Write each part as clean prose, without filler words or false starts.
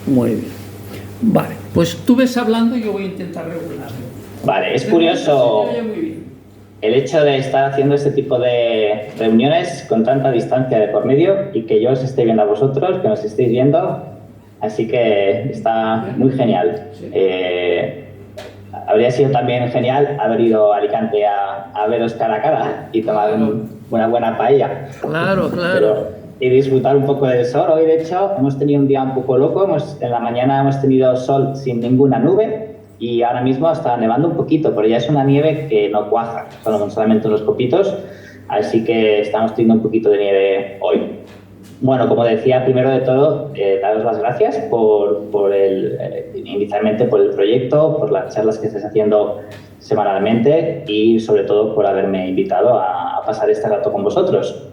Muy bien. Vale, pues tú ves hablando y yo voy a intentar regularlo. Vale, es curioso el hecho de estar haciendo este tipo de reuniones con tanta distancia de por medio y que yo os esté viendo a vosotros, que nos estéis viendo, así que está muy genial. Habría sido también genial haber ido a Alicante a veros cara a cara y tomar una buena paella. Claro. Y disfrutar un poco del sol. Hoy, de hecho, hemos tenido un día un poco loco. En la mañana hemos tenido sol sin ninguna nube y ahora mismo está nevando un poquito, pero ya es una nieve que no cuaja, son solamente unos copitos, así que estamos teniendo un poquito de nieve hoy. Bueno, como decía, primero de todo, daros las gracias inicialmente por el proyecto, por las charlas que estáis haciendo semanalmente y sobre todo por haberme invitado a pasar este rato con vosotros.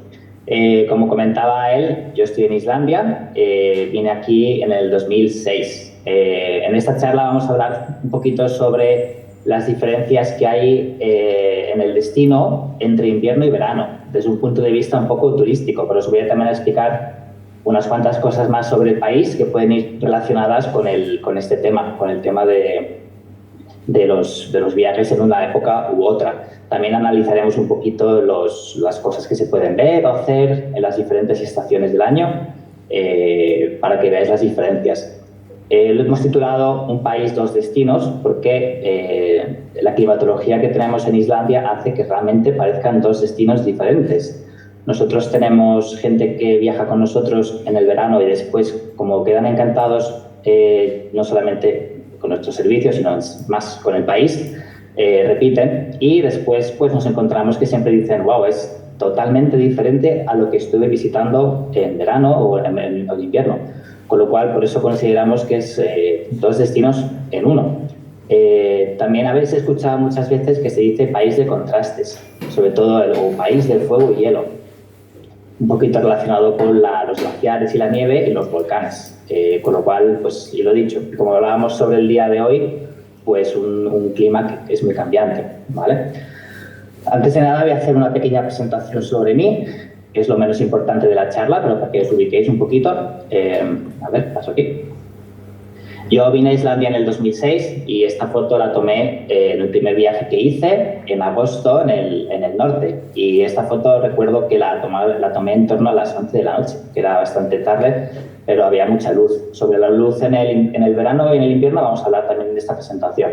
Como comentaba él, yo estoy en Islandia, vine aquí en el 2006. En esta charla vamos a hablar un poquito sobre las diferencias que hay en el destino entre invierno y verano, desde un punto de vista un poco turístico, pero os voy a también explicar unas cuantas cosas más sobre el país que pueden ir relacionadas con este tema, con el tema de los viajes en una época u otra. También analizaremos un poquito las cosas que se pueden ver o hacer en las diferentes estaciones del año para que veáis las diferencias. Lo hemos titulado Un país, dos destinos porque la climatología que tenemos en Islandia hace que realmente parezcan dos destinos diferentes. Nosotros tenemos gente que viaja con nosotros en el verano y después, como quedan encantados, no solamente con nuestros servicios, sino más con el país, repiten y después pues nos encontramos que siempre dicen wow, es totalmente diferente a lo que estuve visitando en verano o en invierno, con lo cual por eso consideramos que es dos destinos en uno. También habéis escuchado muchas veces que se dice país de contrastes, sobre todo o país del fuego y hielo, un poquito relacionado con los glaciares y la nieve y los volcanes. Con lo cual, pues yo lo he dicho, como hablábamos sobre el día de hoy, pues un clima que es muy cambiante, ¿vale? Antes de nada voy a hacer una pequeña presentación sobre mí, que es lo menos importante de la charla, pero para que os ubiquéis un poquito. A ver, paso aquí. Yo vine a Islandia en el 2006 y esta foto la tomé en el primer viaje que hice en agosto en el norte. Y esta foto recuerdo que la tomé en torno a las 11 de la noche, que era bastante tarde, pero había mucha luz. Sobre la luz en el verano y en el invierno vamos a hablar también de esta presentación.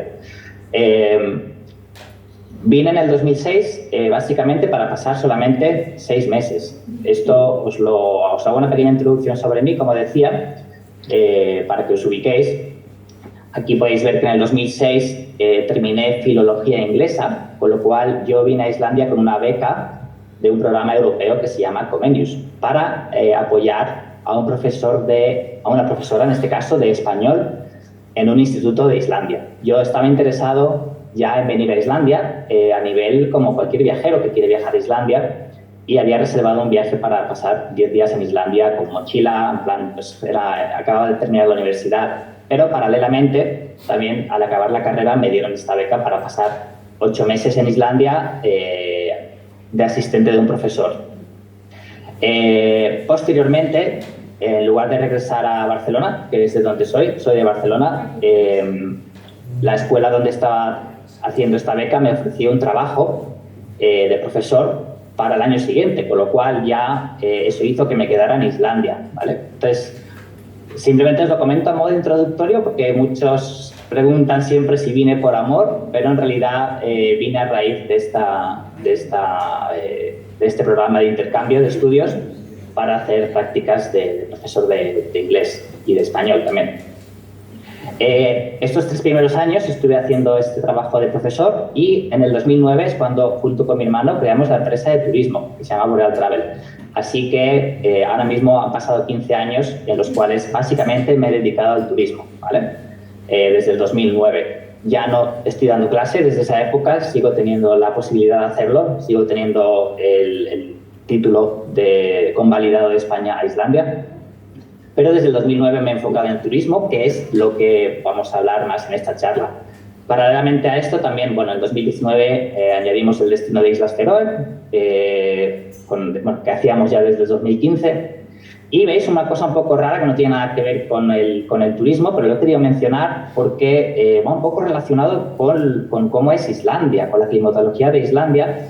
Vine en el 2006 básicamente para pasar solamente 6 meses. Esto os hago una pequeña introducción sobre mí, como decía, para que os ubiquéis. Aquí podéis ver que en el 2006 terminé filología inglesa, con lo cual yo vine a Islandia con una beca de un programa europeo que se llama Comenius para apoyar a una profesora, en este caso, de español en un instituto de Islandia. Yo estaba interesado ya en venir a Islandia a nivel como cualquier viajero que quiere viajar a Islandia y había reservado un viaje para pasar 10 días en Islandia con mochila, en plan, pues acababa de terminar la universidad. Pero paralelamente, también al acabar la carrera me dieron esta beca para pasar 8 meses en Islandia de asistente de un profesor. Posteriormente, en lugar de regresar a Barcelona, que es de donde soy de Barcelona, la escuela donde estaba haciendo esta beca me ofreció un trabajo de profesor para el año siguiente, con lo cual ya eso hizo que me quedara en Islandia, ¿vale? Entonces, simplemente os lo comento a modo introductorio porque muchos preguntan siempre si vine por amor, pero en realidad vine a raíz de este programa de intercambio de estudios para hacer prácticas de profesor de inglés y de español también. Estos 3 primeros años estuve haciendo este trabajo de profesor y en el 2009 es cuando, junto con mi hermano, creamos la empresa de turismo que se llama Boreal Travel. Así que ahora mismo han pasado 15 años en los cuales básicamente me he dedicado al turismo, ¿vale? Desde el 2009. Ya no estoy dando clases desde esa época, sigo teniendo la posibilidad de hacerlo, sigo teniendo el título de convalidado de España a Islandia, pero desde el 2009 me he enfocado en el turismo, que es lo que vamos a hablar más en esta charla. Paralelamente a esto, también, bueno, en 2019 añadimos el destino de Islas Feroe, que hacíamos ya desde el 2015, Y veis una cosa un poco rara que no tiene nada que ver con el turismo, pero lo he querido mencionar porque va un poco relacionado con cómo es Islandia, con la climatología de Islandia.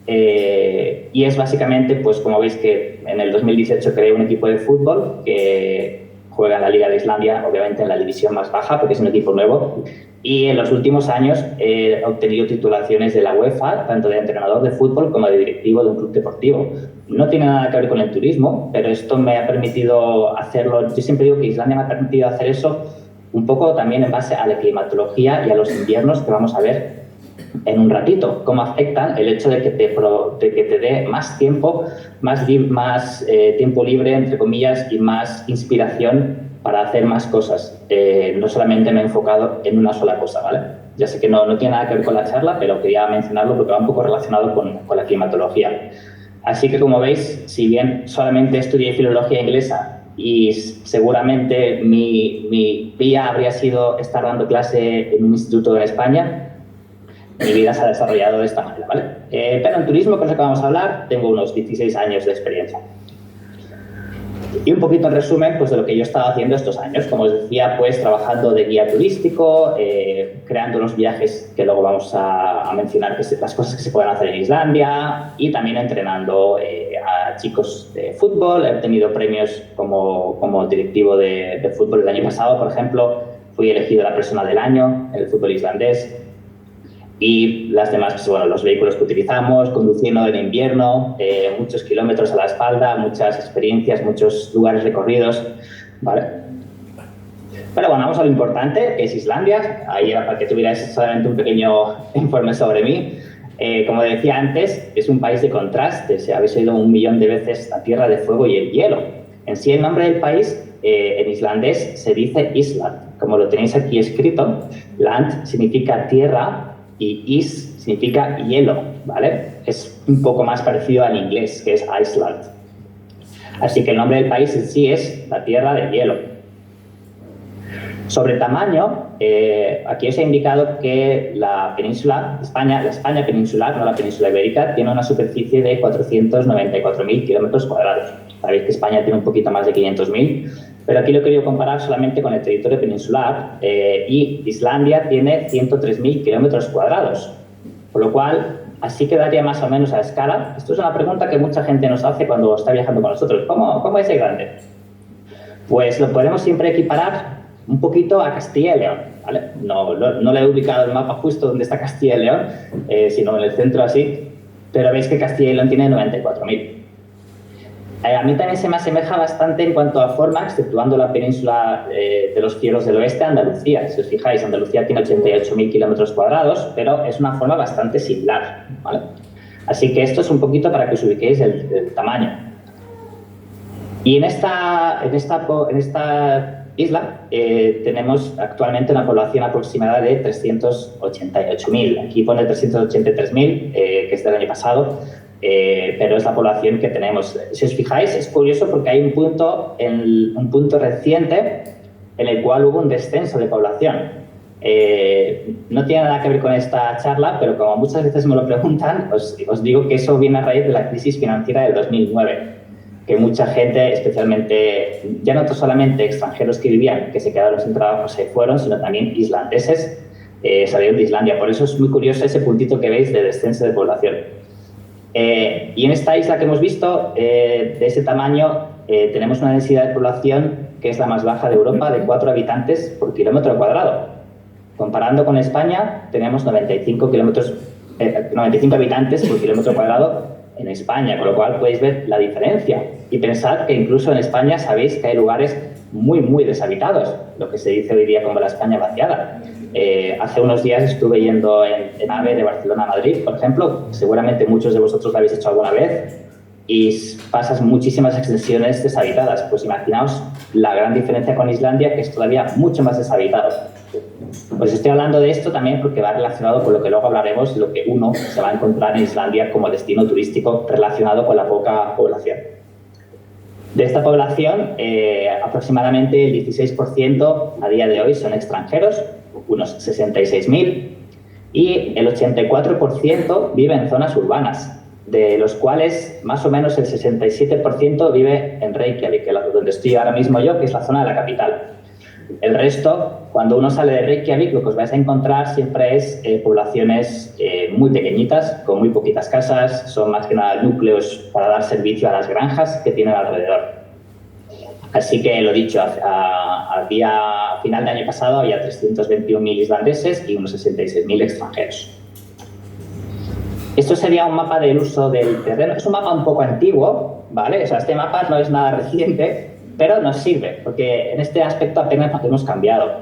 Y es básicamente, pues como veis que en el 2018 creé un equipo de fútbol que juega en la Liga de Islandia, obviamente en la división más baja, porque es un equipo nuevo. Y en los últimos años he obtenido titulaciones de la UEFA, tanto de entrenador de fútbol como de directivo de un club deportivo. No tiene nada que ver con el turismo, pero esto me ha permitido hacerlo. Yo siempre digo que Islandia me ha permitido hacer eso un poco también en base a la climatología y a los inviernos que vamos a ver en un ratito, cómo afectan el hecho de que te dé más tiempo, más tiempo libre, entre comillas, y más inspiración para hacer más cosas. No solamente me he enfocado en una sola cosa, ¿vale? Ya sé que no tiene nada que ver con la charla, pero quería mencionarlo porque va un poco relacionado con la climatología. Así que, como veis, si bien solamente estudié filología inglesa y seguramente mi vía habría sido estar dando clase en un instituto en España, mi vida se ha desarrollado de esta manera, ¿vale? Pero en turismo, que es lo que vamos a hablar, tengo unos 16 años de experiencia. Y un poquito en resumen, pues de lo que yo he estado haciendo estos años. Como os decía, pues trabajando de guía turístico, creando unos viajes que luego vamos a mencionar, las cosas que se pueden hacer en Islandia, y también entrenando a chicos de fútbol. He obtenido premios como directivo de fútbol el año pasado, por ejemplo. Fui elegido la persona del año en el fútbol islandés. Y las demás, pues, bueno, los vehículos que utilizamos, conduciendo en invierno, muchos kilómetros a la espalda, muchas experiencias, muchos lugares recorridos, ¿vale? Pero bueno, vamos a lo importante, que es Islandia. Ahí era para que tuvierais solamente un pequeño informe sobre mí. Como decía antes, es un país de contrastes. Habéis oído 1.000.000 de veces la tierra de fuego y el hielo. En sí, el nombre del país en islandés se dice Island. Como lo tenéis aquí escrito, land significa tierra y is significa hielo, ¿vale? Es un poco más parecido al inglés, que es Iceland. Así que el nombre del país en sí es la tierra de hielo. Sobre tamaño, aquí os he indicado que la península, la España peninsular, no la península ibérica, tiene una superficie de 494.000 kilómetros cuadrados. Sabéis que España tiene un poquito más de 500.000, pero aquí lo he querido comparar solamente con el territorio peninsular, y Islandia tiene 103.000 kilómetros cuadrados, por lo cual así quedaría más o menos a escala. Esto es una pregunta que mucha gente nos hace cuando está viajando con nosotros. ¿Cómo es de grande? Pues lo podemos siempre equiparar un poquito a Castilla y León, ¿vale? No le he ubicado el mapa justo donde está Castilla y León, sino en el centro así, pero veis que Castilla y León tiene 94.000. A mí también se me asemeja bastante en cuanto a forma, exceptuando la península de los Cielos del Oeste, Andalucía. Si os fijáis, Andalucía tiene 88.000 kilómetros cuadrados, pero es una forma bastante similar, ¿vale? Así que esto es un poquito para que os ubiquéis el tamaño. Y en esta isla tenemos actualmente una población aproximada de 388.000. Aquí pone 383.000, que es del año pasado, pero es la población que tenemos. Si os fijáis, es curioso porque hay un punto reciente en el cual hubo un descenso de población. No tiene nada que ver con esta charla, pero como muchas veces me lo preguntan, os digo que eso viene a raíz de la crisis financiera del 2009. Que mucha gente, especialmente, ya no solamente extranjeros que vivían, que se quedaron sin trabajo, se fueron, sino también islandeses salieron de Islandia. Por eso es muy curioso ese puntito que veis de descenso de población. Y en esta isla que hemos visto, de ese tamaño, tenemos una densidad de población que es la más baja de Europa, de 4 habitantes por kilómetro cuadrado. Comparando con España, tenemos 95 habitantes por kilómetro cuadrado en España, con lo cual podéis ver la diferencia. Y pensad que incluso en España sabéis que hay lugares muy, muy deshabitados, lo que se dice hoy día como la España vaciada. Hace unos días estuve yendo en AVE de Barcelona a Madrid, por ejemplo. Seguramente muchos de vosotros lo habéis hecho alguna vez y pasas muchísimas extensiones deshabitadas. Pues imaginaos la gran diferencia con Islandia, que es todavía mucho más deshabitado. Pues estoy hablando de esto también porque va relacionado con lo que luego hablaremos, lo que uno se va a encontrar en Islandia como destino turístico relacionado con la poca población. De esta población, aproximadamente el 16% a día de hoy son extranjeros, unos 66.000, y el 84% vive en zonas urbanas. de los cuales más o menos el 67% vive en Reykjavik, que es donde estoy ahora mismo yo, que es la zona de la capital. El resto, cuando uno sale de Reykjavik, lo que os vais a encontrar siempre es poblaciones muy pequeñitas, con muy poquitas casas, son más que nada núcleos para dar servicio a las granjas que tienen alrededor. Así que, lo dicho, a final de año pasado había 321.000 islandeses y unos 66.000 extranjeros. Esto sería un mapa del uso del terreno. Es un mapa un poco antiguo, ¿vale? O sea, este mapa no es nada reciente, pero nos sirve, porque en este aspecto apenas hemos cambiado.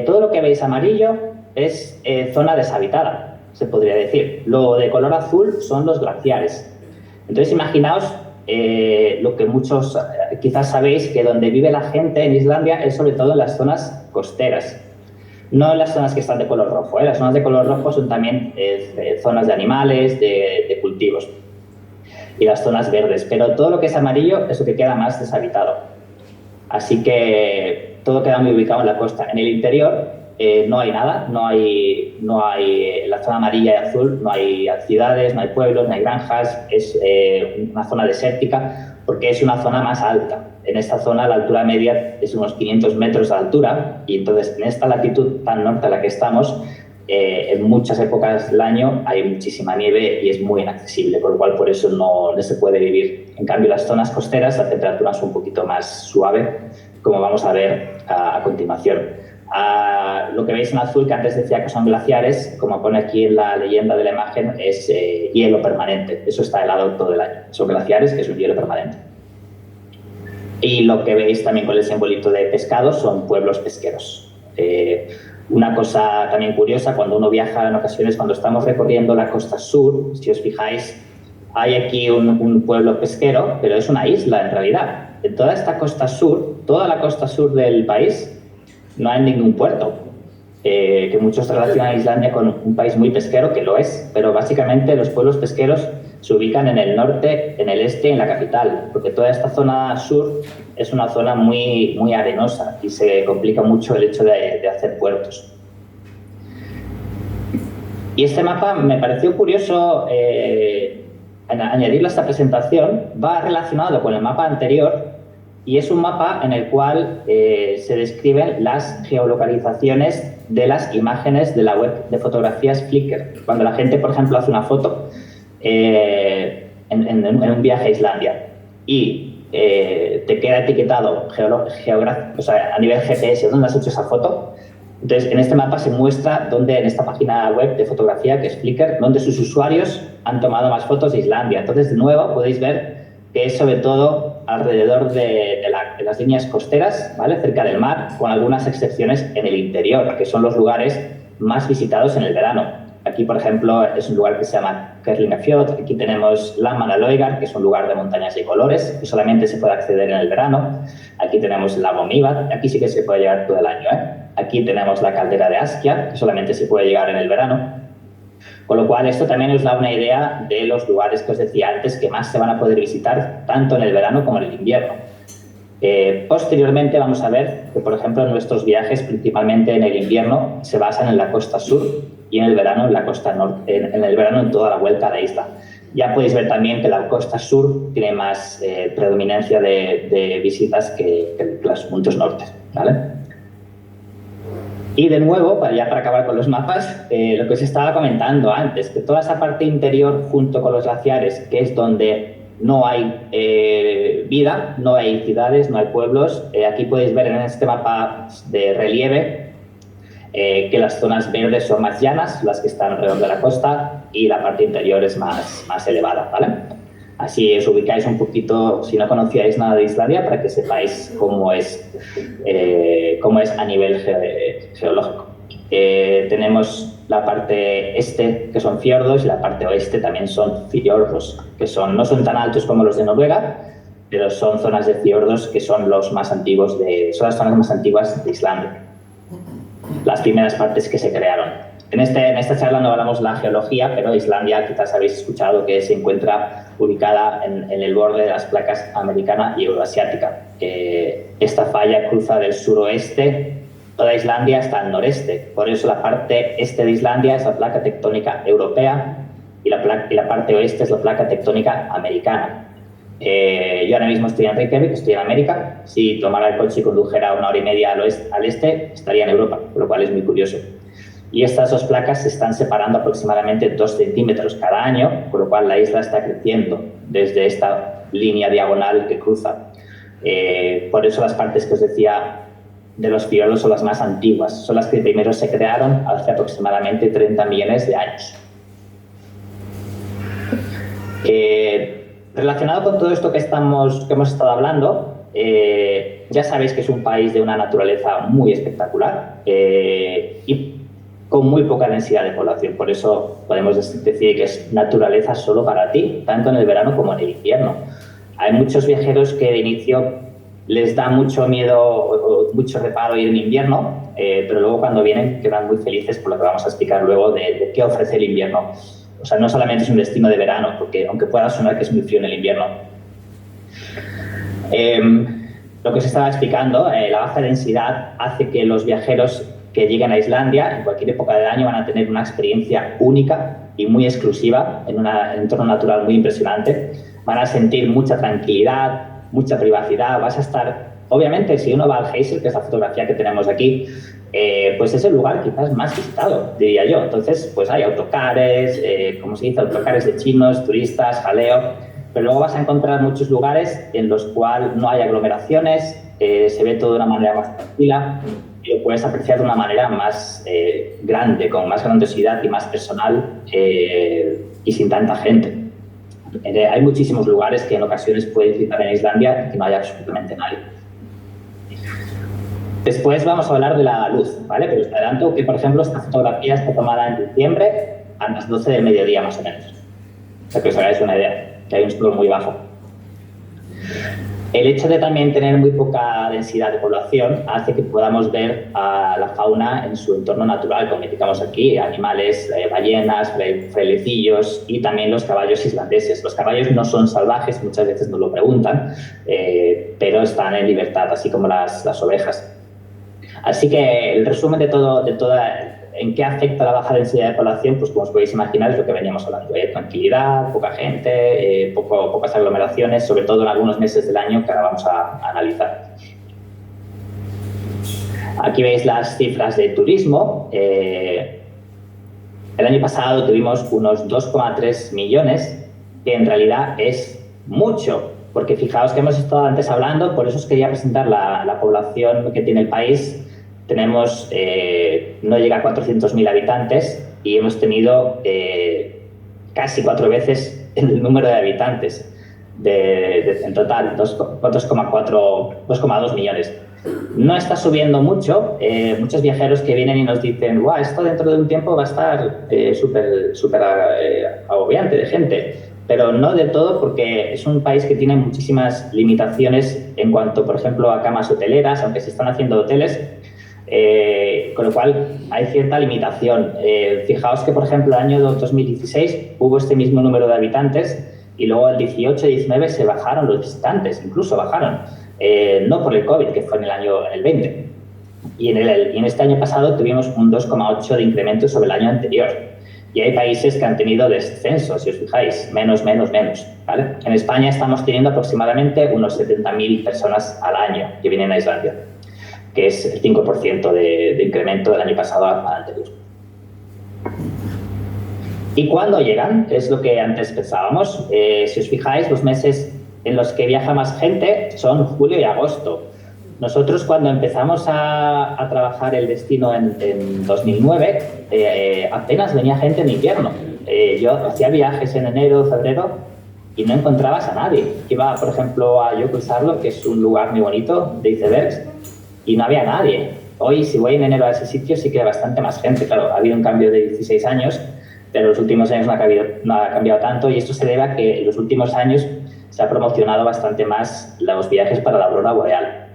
Todo lo que veis amarillo es zona deshabitada, se podría decir. Lo de color azul son los glaciares. Entonces, imaginaos lo que muchos quizás sabéis, que donde vive la gente en Islandia es sobre todo en las zonas costeras. No en las zonas que están de color rojo, las zonas de color rojo son también zonas de animales, de cultivos, y las zonas verdes, pero todo lo que es amarillo es lo que queda más deshabitado. Así que todo queda muy ubicado en la costa. En el interior no hay nada, no hay en la zona amarilla y azul, no hay ciudades, no hay pueblos, no hay granjas, es una zona desértica porque es una zona más alta. En esta zona la altura media es unos 500 metros de altura, y entonces en esta latitud tan norte a la que estamos, en muchas épocas del año hay muchísima nieve y es muy inaccesible, por lo cual por eso no se puede vivir. En cambio, las zonas costeras la temperatura es un poquito más suave, como vamos a ver a continuación. Lo que veis en azul, que antes decía que son glaciares, como pone aquí en la leyenda de la imagen, es hielo permanente. Eso está helado todo el año. Son glaciares, que es un hielo permanente. Y lo que veis también con el simbolito de pescados son pueblos pesqueros. Una cosa también curiosa, cuando uno viaja en ocasiones, cuando estamos recorriendo la costa sur, si os fijáis, hay aquí un pueblo pesquero, pero es una isla en realidad. En toda esta costa sur, toda la costa sur del país, no hay ningún puerto. Que muchos relacionan a Islandia con un país muy pesquero, que lo es, pero básicamente los pueblos pesqueros se ubican en el norte, en el este y en la capital, porque toda esta zona sur es una zona muy, muy arenosa y se complica mucho el hecho de hacer puertos. Y este mapa me pareció curioso añadirlo a esta presentación. Va relacionado con el mapa anterior y es un mapa en el cual se describen las geolocalizaciones de las imágenes de la web de fotografías Flickr. Cuando la gente, por ejemplo, hace una foto en un viaje a Islandia y te queda etiquetado o sea, a nivel GPS dónde has hecho esa foto, entonces en este mapa se muestra dónde, en esta página web de fotografía que es Flickr, donde sus usuarios han tomado más fotos de Islandia. Entonces, de nuevo, podéis ver que es sobre todo alrededor de las líneas costeras, ¿vale?, cerca del mar, con algunas excepciones en el interior, que son los lugares más visitados en el verano. Aquí, por ejemplo, es un lugar que se llama Kerlingafjord. Aquí tenemos Landmannalaugar, que es un lugar de montañas y colores, que solamente se puede acceder en el verano. Aquí tenemos el lago Mývatn, aquí sí que se puede llegar todo el año, Aquí tenemos la caldera de Askja, que solamente se puede llegar en el verano. Con lo cual, esto también os da una idea de los lugares que os decía antes que más se van a poder visitar, tanto en el verano como en el invierno. Posteriormente vamos a ver que, por ejemplo, nuestros viajes, principalmente en el invierno, se basan en la costa sur y en el verano en la costa norte, en el verano en toda la vuelta a la isla. Ya podéis ver también que la costa sur tiene más predominancia de visitas que los puntos norte, ¿vale? Y de nuevo, para acabar con los mapas, lo que os estaba comentando antes, que toda esa parte interior junto con los glaciares, que es donde no hay vida, no hay ciudades, no hay pueblos, aquí podéis ver en este mapa de relieve que las zonas verdes son más llanas, las que están alrededor de la costa, y la parte interior es más elevada, ¿vale? Así os ubicáis un poquito, si no conocíais nada de Islandia, para que sepáis cómo es a nivel geológico. Tenemos la parte este, que son fiordos, y la parte oeste también son fiordos, que no son tan altos como los de Noruega, pero son zonas de fiordos que son los más antiguos son las zonas más antiguas de Islandia. Las primeras partes que se crearon. En esta charla no hablamos de la geología, pero Islandia quizás habéis escuchado que se encuentra ubicada en el borde de las placas americana y euroasiática. Esta falla cruza del suroeste, toda Islandia está al noreste. Por eso la parte este de Islandia es la placa tectónica europea y la parte oeste es la placa tectónica americana. Yo ahora mismo estoy en Reykjavik, estoy en América. Si tomara el coche y condujera 1 hora y media al este, estaría en Europa, por lo cual es muy curioso. Y estas dos placas se están separando aproximadamente 2 centímetros cada año, con lo cual la isla está creciendo desde esta línea diagonal que cruza. Por eso las partes que os decía de los fiordos son las más antiguas, son las que primero se crearon hace aproximadamente 30 millones de años. Relacionado con todo esto que hemos estado hablando, ya sabéis que es un país de una naturaleza muy espectacular y con muy poca densidad de población. Por eso podemos decir que es naturaleza solo para ti, tanto en el verano como en el invierno. Hay muchos viajeros que de inicio les da mucho miedo o mucho reparo ir en invierno, pero luego cuando vienen quedan muy felices por lo que vamos a explicar luego de qué ofrece el invierno. O sea, no solamente es un destino de verano, porque aunque pueda sonar que es muy frío en el invierno. Lo que os estaba explicando, la baja densidad hace que los viajeros que lleguen a Islandia en cualquier época del año van a tener una experiencia única y muy exclusiva en un entorno natural muy impresionante. Van a sentir mucha tranquilidad, mucha privacidad. Vas a estar, obviamente, si uno va al Geysir, que es la fotografía que tenemos aquí, pues es el lugar quizás más visitado, diría yo. Entonces, pues hay autocares, como se dice, autocares de chinos, turistas, jaleo, pero luego vas a encontrar muchos lugares en los cuales no hay aglomeraciones, se ve todo de una manera más tranquila y lo puedes apreciar de una manera más grande, con más grandiosidad y más personal y sin tanta gente. Hay muchísimos lugares que en ocasiones puedes visitar en Islandia y que no hay absolutamente nadie. Después vamos a hablar de la luz, ¿vale? Pero os adelanto que, por ejemplo, esta fotografía está tomada en diciembre a las 12 del mediodía, más o menos. O sea, que os hagáis una idea, que hay un sol muy bajo. El hecho de también tener muy poca densidad de población hace que podamos ver a la fauna en su entorno natural, como indicamos aquí, animales, ballenas, frailecillos y también los caballos islandeses. Los caballos no son salvajes, muchas veces nos lo preguntan, pero están en libertad, así como las ovejas. Así que el resumen de toda en qué afecta la baja densidad de población, pues como os podéis imaginar es lo que veníamos hablando. Tranquilidad, poca gente, pocas aglomeraciones, sobre todo en algunos meses del año que ahora vamos a analizar. Aquí veis las cifras de turismo. El año pasado tuvimos unos 2,3 millones, que en realidad es mucho, porque fijaos que hemos estado antes hablando, por eso os quería presentar la población que tiene el país. Tenemos, no llega a 400.000 habitantes y hemos tenido casi 4 veces el número de habitantes, en total 2,2 millones. No está subiendo mucho. Muchos viajeros que vienen y nos dicen, "Guau, esto dentro de un tiempo va a estar súper agobiante de gente", pero no del todo, porque es un país que tiene muchísimas limitaciones en cuanto, por ejemplo, a camas hoteleras, aunque se están haciendo hoteles. Con lo cual hay cierta limitación. Fijaos que, por ejemplo, el año 2016 hubo este mismo número de habitantes y luego el 18 y 19 se bajaron los visitantes, incluso bajaron, no por el COVID, que fue en el 20. Y en este año pasado tuvimos un 2,8 de incremento sobre el año anterior. Y hay países que han tenido descensos, si os fijáis, menos, ¿vale? En España estamos teniendo aproximadamente unos 70.000 personas al año que vienen a Islandia, que es el 5% de incremento del año pasado al anterior. ¿Y cuándo llegan? Es lo que antes pensábamos. Si os fijáis, los meses en los que viaja más gente son julio y agosto. Nosotros, cuando empezamos a trabajar el destino en 2009, apenas venía gente en invierno. Yo hacía viajes en enero, febrero, y no encontrabas a nadie. Iba, por ejemplo, a Jökulsárlón, que es un lugar muy bonito de icebergs, y no había nadie. Hoy, si voy en enero a ese sitio, sí que hay bastante más gente. Claro, ha habido un cambio de 16 años, pero en los últimos años no ha cambiado tanto, y esto se debe a que en los últimos años se ha promocionado bastante más los viajes para la aurora boreal.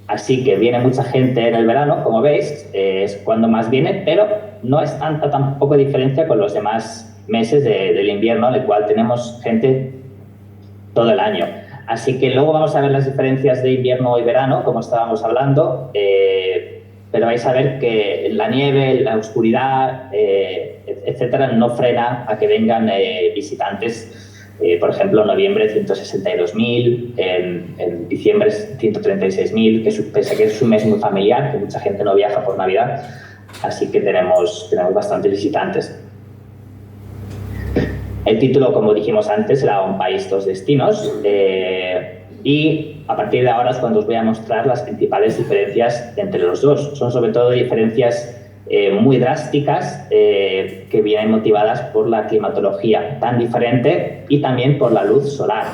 Así que viene mucha gente en el verano, como veis, es cuando más viene, pero no es tanta tampoco diferencia con los demás meses del invierno, en el cual tenemos gente todo el año. Así que luego vamos a ver las diferencias de invierno y verano, como estábamos hablando. pero vais a ver que la nieve, la oscuridad, etcétera, no frena a que vengan visitantes. Por ejemplo, en noviembre 162.000, en diciembre 136.000, que pese a que es un mes muy familiar, que mucha gente no viaja por Navidad, así que tenemos bastantes visitantes. El título, como dijimos antes, era Un país, dos destinos, y a partir de ahora es cuando os voy a mostrar las principales diferencias entre los dos. Son sobre todo diferencias muy drásticas que vienen motivadas por la climatología tan diferente y también por la luz solar.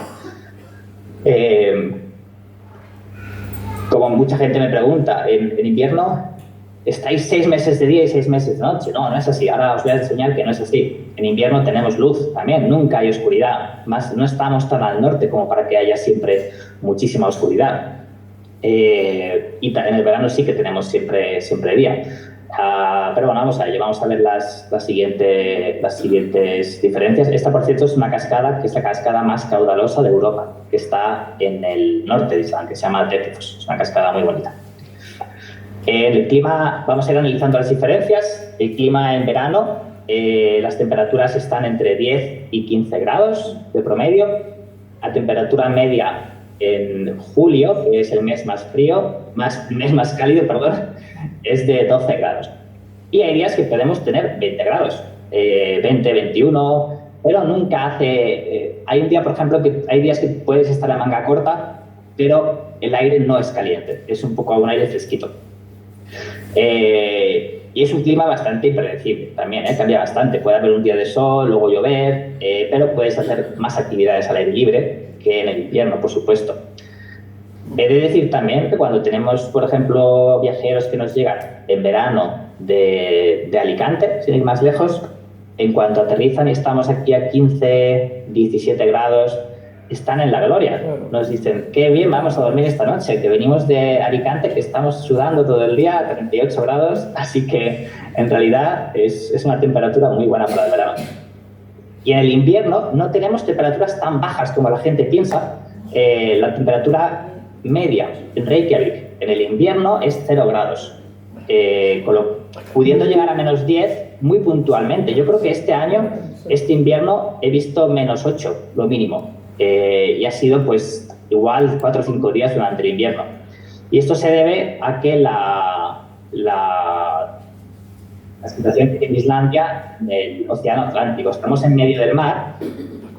Como mucha gente me pregunta, ¿en invierno estáis 6 meses de día y 6 meses de noche? No, no es así. Ahora os voy a enseñar que no es así. En invierno tenemos luz también, nunca hay oscuridad. Más, no estamos tan al norte como para que haya siempre muchísima oscuridad. Y en el verano sí que tenemos siempre día. Pero bueno, vamos a ello. Vamos a ver las siguientes diferencias. Esta, por cierto, es una cascada que es la cascada más caudalosa de Europa, que está en el norte de Islandia, que se llama Dettifoss. Es una cascada muy bonita. El clima, vamos a ir analizando las diferencias. El clima en verano, las temperaturas están entre 10 y 15 grados de promedio. La temperatura media en julio, que es el mes más frío, mes más cálido, perdón, es de 12 grados. Y hay días que podemos tener 20 grados, 20, 21, pero nunca hace... hay un día, por ejemplo, que hay días que puedes estar en manga corta, pero el aire no es caliente, es un poco un aire fresquito. Y es un clima bastante impredecible también, cambia bastante. Puede haber un día de sol, luego llover, pero puedes hacer más actividades al aire libre que en el invierno, por supuesto. He de decir también que cuando tenemos, por ejemplo, viajeros que nos llegan en verano de Alicante, sin ir más lejos, en cuanto aterrizan y estamos aquí a 15, 17 grados, están en la gloria. Nos dicen, qué bien, vamos a dormir esta noche, que venimos de Alicante, que estamos sudando todo el día a 38 grados, así que en realidad es una temperatura muy buena para el verano. Y en el invierno no tenemos temperaturas tan bajas como la gente piensa. La temperatura media en Reykjavik en el invierno es 0 grados, pudiendo llegar a menos 10 muy puntualmente. Yo creo que este año, este invierno, he visto menos 8, lo mínimo. Y ha sido pues igual 4 o 5 días durante el invierno. Y esto se debe a que la situación que tiene Islandia en el Océano Atlántico. Estamos en medio del mar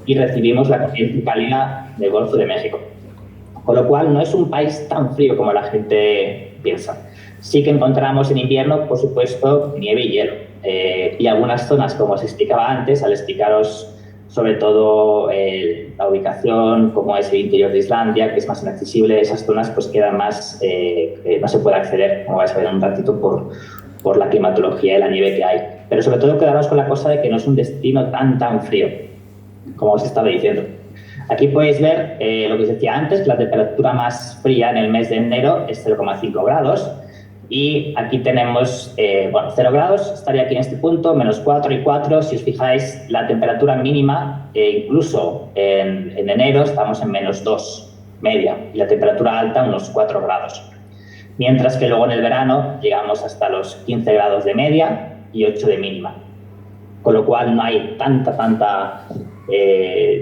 y recibimos la corriente cálida del Golfo de México. Con lo cual no es un país tan frío como la gente piensa. Sí que encontramos en invierno, por supuesto, nieve y hielo. Y algunas zonas, como os explicaba antes, al explicaros sobre todo la ubicación, como es el interior de Islandia, que es más inaccesible, esas zonas pues quedan más, no se puede acceder, como vais a ver en un ratito, por la climatología y la nieve que hay. Pero sobre todo quedaros con la cosa de que no es un destino tan frío, como os estaba diciendo. Aquí podéis ver lo que os decía antes, que la temperatura más fría en el mes de enero es 0,5 grados. Y aquí tenemos, 0 grados, estaría aquí en este punto, menos 4 y 4. Si os fijáis, la temperatura mínima, incluso en enero, estamos en menos 2, media, y la temperatura alta unos 4 grados. Mientras que luego en el verano llegamos hasta los 15 grados de media y 8 de mínima. Con lo cual no hay tanta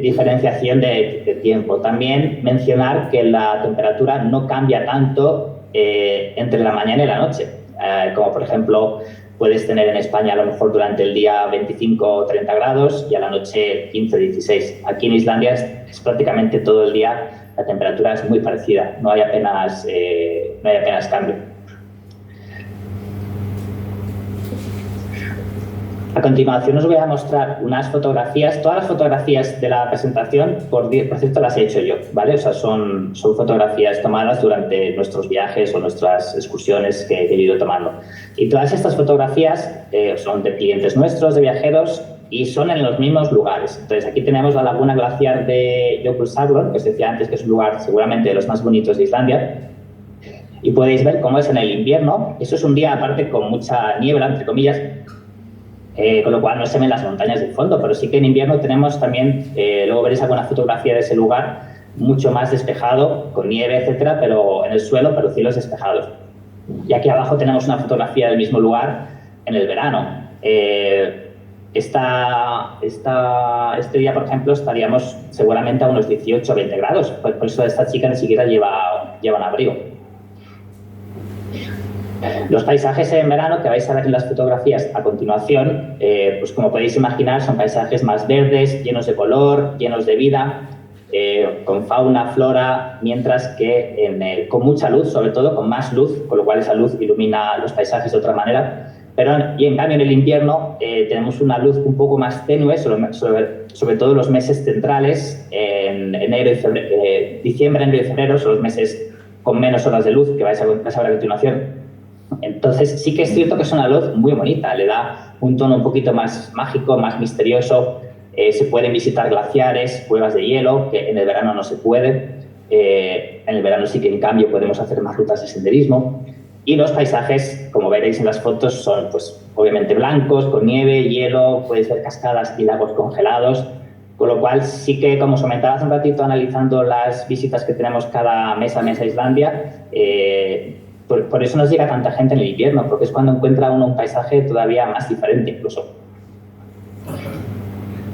diferenciación de tiempo. También mencionar que la temperatura no cambia tanto entre la mañana y la noche, como por ejemplo puedes tener en España a lo mejor durante el día 25 o 30 grados y a la noche 15 o 16. Aquí en Islandia es prácticamente todo el día, la temperatura es muy parecida, no hay apenas cambio. A continuación os voy a mostrar unas fotografías. Todas las fotografías de la presentación, por cierto, las he hecho yo, ¿vale? O sea, son fotografías tomadas durante nuestros viajes o nuestras excursiones que he ido tomando. Y todas estas fotografías son de clientes nuestros, de viajeros, y son en los mismos lugares. Entonces, aquí tenemos la laguna glaciar de Jökulsárlón, que os decía antes que es un lugar seguramente de los más bonitos de Islandia. Y podéis ver cómo es en el invierno. Eso es un día, aparte, con mucha niebla, entre comillas, con lo cual no se ven las montañas del fondo, pero sí que en invierno tenemos también, luego veréis alguna fotografía de ese lugar, mucho más despejado, con nieve, etcétera, pero en el suelo, pero cielos despejados. Y aquí abajo tenemos una fotografía del mismo lugar en el verano. Este día, por ejemplo, estaríamos seguramente a unos 18 o 20 grados. Por eso esta chica ni siquiera lleva un abrigo. Los paisajes en verano que vais a ver en las fotografías a continuación, pues como podéis imaginar, son paisajes más verdes, llenos de color, llenos de vida, con fauna, flora, mientras que con mucha luz, sobre todo con más luz, con lo cual esa luz ilumina los paisajes de otra manera. Y en cambio en el invierno tenemos una luz un poco más tenue, sobre todo los meses centrales, en diciembre, enero y febrero, son los meses con menos horas de luz que vais a ver a continuación. Entonces sí que es cierto que es una luz muy bonita, le da un tono un poquito más mágico, más misterioso. Se pueden visitar glaciares, cuevas de hielo, que en el verano no se puede. En el verano sí que en cambio podemos hacer más rutas de senderismo. Y los paisajes, como veréis en las fotos, son pues obviamente blancos, con nieve, hielo, podéis ver cascadas y lagos congelados. Con lo cual sí que, como os comentaba hace un ratito, analizando las visitas que tenemos cada mes a Islandia, por eso nos llega tanta gente en el invierno, porque es cuando encuentra uno un paisaje todavía más diferente incluso.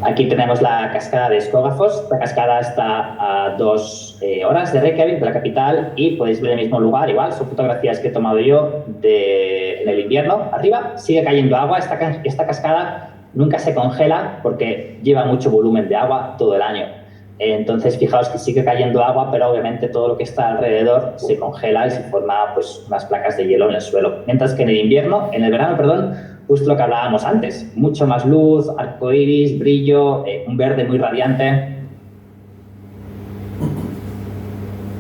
Aquí tenemos la cascada de Skogafoss. La cascada está a 2 horas de Reykjavik, de la capital, y podéis ver el mismo lugar. Igual, son fotografías que he tomado yo en el invierno. Arriba sigue cayendo agua. Esta cascada nunca se congela porque lleva mucho volumen de agua todo el año. Entonces, fijaos que sigue cayendo agua, pero obviamente todo lo que está alrededor se congela y se forma pues, unas placas de hielo en el suelo. Mientras que en el verano, justo lo que hablábamos antes, mucho más luz, arcoíris, brillo, un verde muy radiante.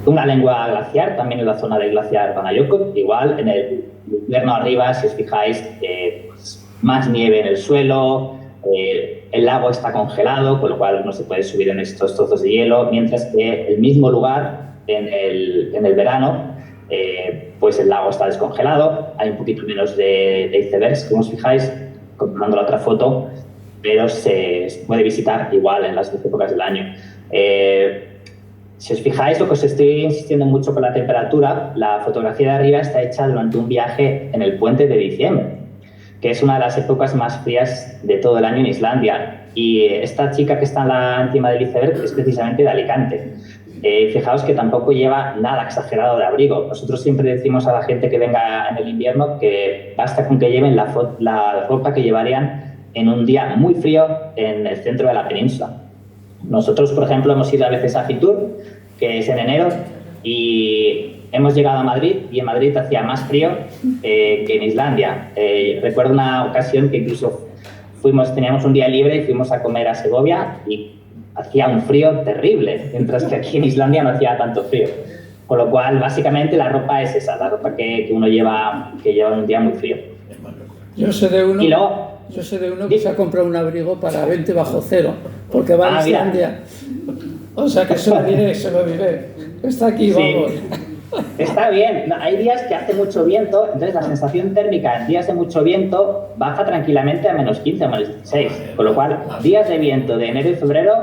Una lengua glaciar, también en la zona del glaciar Banajökull, igual en el invierno arriba, si os fijáis, pues, más nieve en el suelo, el lago está congelado, con lo cual no se puede subir en estos trozos de hielo, mientras que el mismo lugar en el verano, pues el lago está descongelado, hay un poquito menos de icebergs, como os fijáis, comparando la otra foto, pero se puede visitar igual en las 12 épocas del año. Si os fijáis, lo que os estoy insistiendo mucho con la temperatura, la fotografía de arriba está hecha durante un viaje en el puente de diciembre, que es una de las épocas más frías de todo el año en Islandia. Y esta chica que está encima del iceberg es precisamente de Alicante. Fijaos que tampoco lleva nada exagerado de abrigo. Nosotros siempre decimos a la gente que venga en el invierno que basta con que lleven la ropa que llevarían en un día muy frío en el centro de la península. Nosotros, por ejemplo, hemos ido a veces a Fitur, que es en enero, y hemos llegado a Madrid y en Madrid hacía más frío que en Islandia. Recuerdo una ocasión que incluso teníamos un día libre y fuimos a comer a Segovia y hacía un frío terrible, mientras que aquí en Islandia no hacía tanto frío. Con lo cual, básicamente, la ropa es esa, la ropa que uno lleva en un día muy frío. Yo sé de uno que se ha comprado un abrigo para 20 bajo cero, porque va a Islandia. O sea que se lo diré. Está aquí, vamos. Sí. Está bien, hay días que hace mucho viento, entonces la sensación térmica en días de mucho viento baja tranquilamente a menos 15 o menos 16, con lo cual días de viento de enero y febrero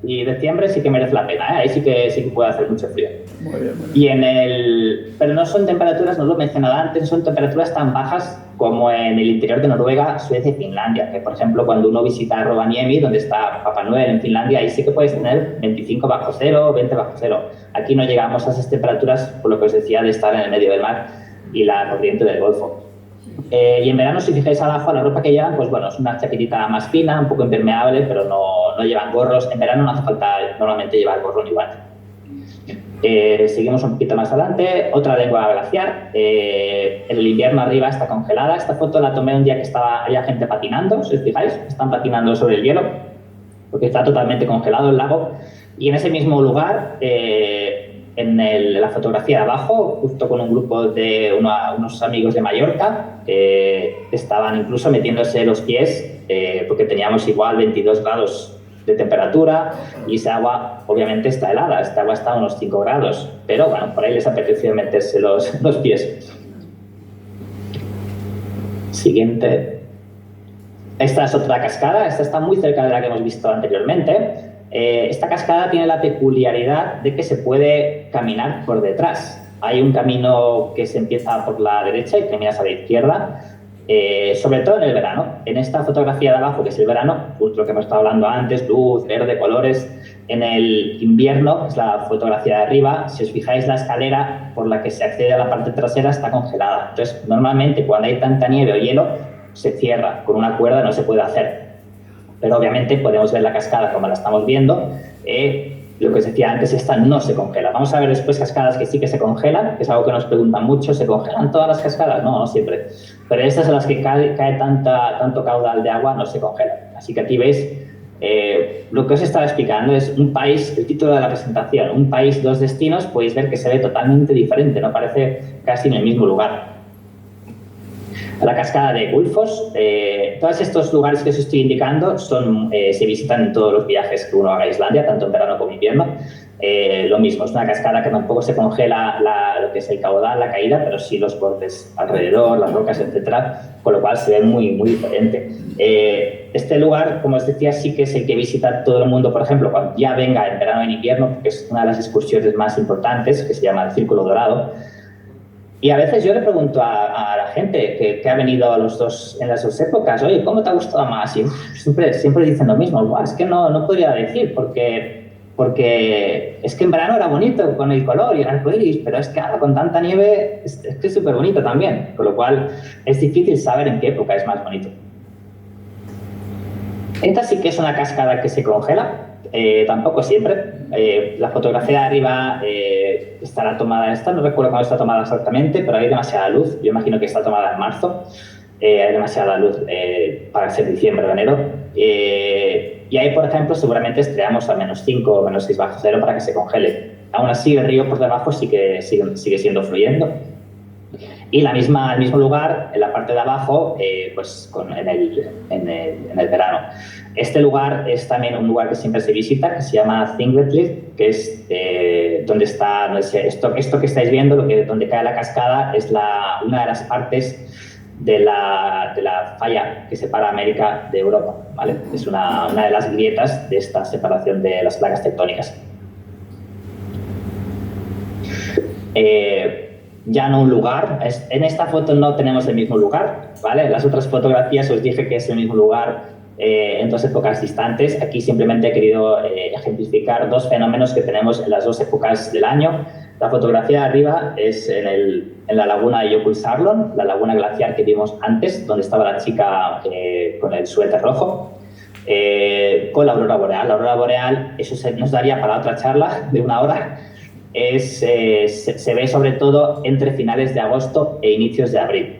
y diciembre sí que merece la pena, ahí sí que puede hacer mucho frío. Muy bien. Pero no son temperaturas, no lo he mencionado antes, son temperaturas tan bajas como en el interior de Noruega, Suecia y Finlandia, que por ejemplo cuando uno visita Rovaniemi, donde está Papá Noel en Finlandia, ahí sí que puedes tener 25 bajo cero, 20 bajo cero. Aquí no llegamos a esas temperaturas, por lo que os decía, de estar en el medio del mar y la corriente del Golfo. Y en verano, si fijáis abajo, la ropa que llevan, pues bueno, es una chaquetita más fina, un poco impermeable, pero no llevan gorros. En verano no hace falta normalmente llevar gorro ni guante. Seguimos un poquito más adelante, otra lengua glaciar. En el invierno arriba está congelada. Esta foto la tomé un día que había gente patinando, si os fijáis, están patinando sobre el hielo, porque está totalmente congelado el lago. Y en ese mismo lugar, en la fotografía de abajo, justo con un grupo de unos amigos de Mallorca, estaban incluso metiéndose los pies, porque teníamos igual 22 grados de temperatura y esa agua obviamente está helada, esta agua está a unos 5 grados, pero bueno, por ahí les apeteció meterse los pies. Siguiente. Esta es otra cascada, esta está muy cerca de la que hemos visto anteriormente. Esta cascada tiene la peculiaridad de que se puede caminar por detrás. hay un camino que se empieza por la derecha y termina a la izquierda, sobre todo en el verano. En esta fotografía de abajo, que es el verano, justo lo que hemos estado hablando antes, luz, verde, colores. En el invierno, que es la fotografía de arriba, si os fijáis, la escalera por la que se accede a la parte trasera está congelada. Entonces, normalmente cuando hay tanta nieve o hielo, se cierra con una cuerda, no se puede hacer. Pero obviamente podemos ver la cascada como la estamos viendo. Lo que os decía antes, esta no se congela. Vamos a ver después cascadas que sí que se congelan, que es algo que nos preguntan mucho. ¿Se congelan todas las cascadas? No, no siempre. Pero estas en las que cae tanto caudal de agua no se congelan. Así que aquí veis, lo que os estaba explicando es un país, el título de la presentación, un país, dos destinos, podéis ver que se ve totalmente diferente, no parece casi en el mismo lugar. La cascada de Gullfoss, todos estos lugares que os estoy indicando se visitan en todos los viajes que uno haga a Islandia, tanto en verano como en invierno. Lo mismo, es una cascada que tampoco se congela lo que es el caudal, la caída, pero sí los bordes alrededor, las rocas, etcétera, con lo cual se ve muy, muy diferente. Este lugar, como os decía, sí que es el que visita todo el mundo, por ejemplo, cuando ya venga en verano o en invierno, porque es una de las excursiones más importantes, que se llama el Círculo Dorado. Y a veces yo le pregunto a la gente que ha venido en las dos épocas, oye, ¿cómo te ha gustado más? Y siempre dicen lo mismo. Es que no podría decir, porque es que en verano era bonito con el color y el arcoíris, pero es que ahora con tanta nieve es que es súper bonito también. Con lo cual es difícil saber en qué época es más bonito. Esta sí que es una cascada que se congela. Tampoco siempre. La fotografía de arriba estará tomada, no recuerdo cuándo está tomada exactamente, pero hay demasiada luz. Yo imagino que está tomada en marzo. Hay demasiada luz para ser diciembre o enero. Y ahí, por ejemplo, seguramente estrellamos a -5 o -6 bajo cero para que se congele. Aún así, el río por debajo sigue siendo fluyendo. Y el mismo lugar, en la parte de abajo, pues en el verano. Este lugar es también un lugar que siempre se visita, que se llama Thingvellir, que es donde está, esto que estáis viendo, donde cae la cascada, es una de las partes de la falla que separa América de Europa, ¿vale? Es una de las grietas de esta separación de las placas tectónicas. Ya no un lugar, en esta foto no tenemos el mismo lugar, ¿vale? En las otras fotografías os dije que es el mismo lugar en dos épocas distantes. Aquí simplemente he querido ejemplificar dos fenómenos que tenemos en las dos épocas del año. La fotografía de arriba es en la laguna de Jökulsárlón, la laguna glaciar que vimos antes, donde estaba la chica con el suéter rojo, con la aurora boreal. La aurora boreal, eso nos daría para otra charla de 1 hora. Se ve sobre todo entre finales de agosto e inicios de abril.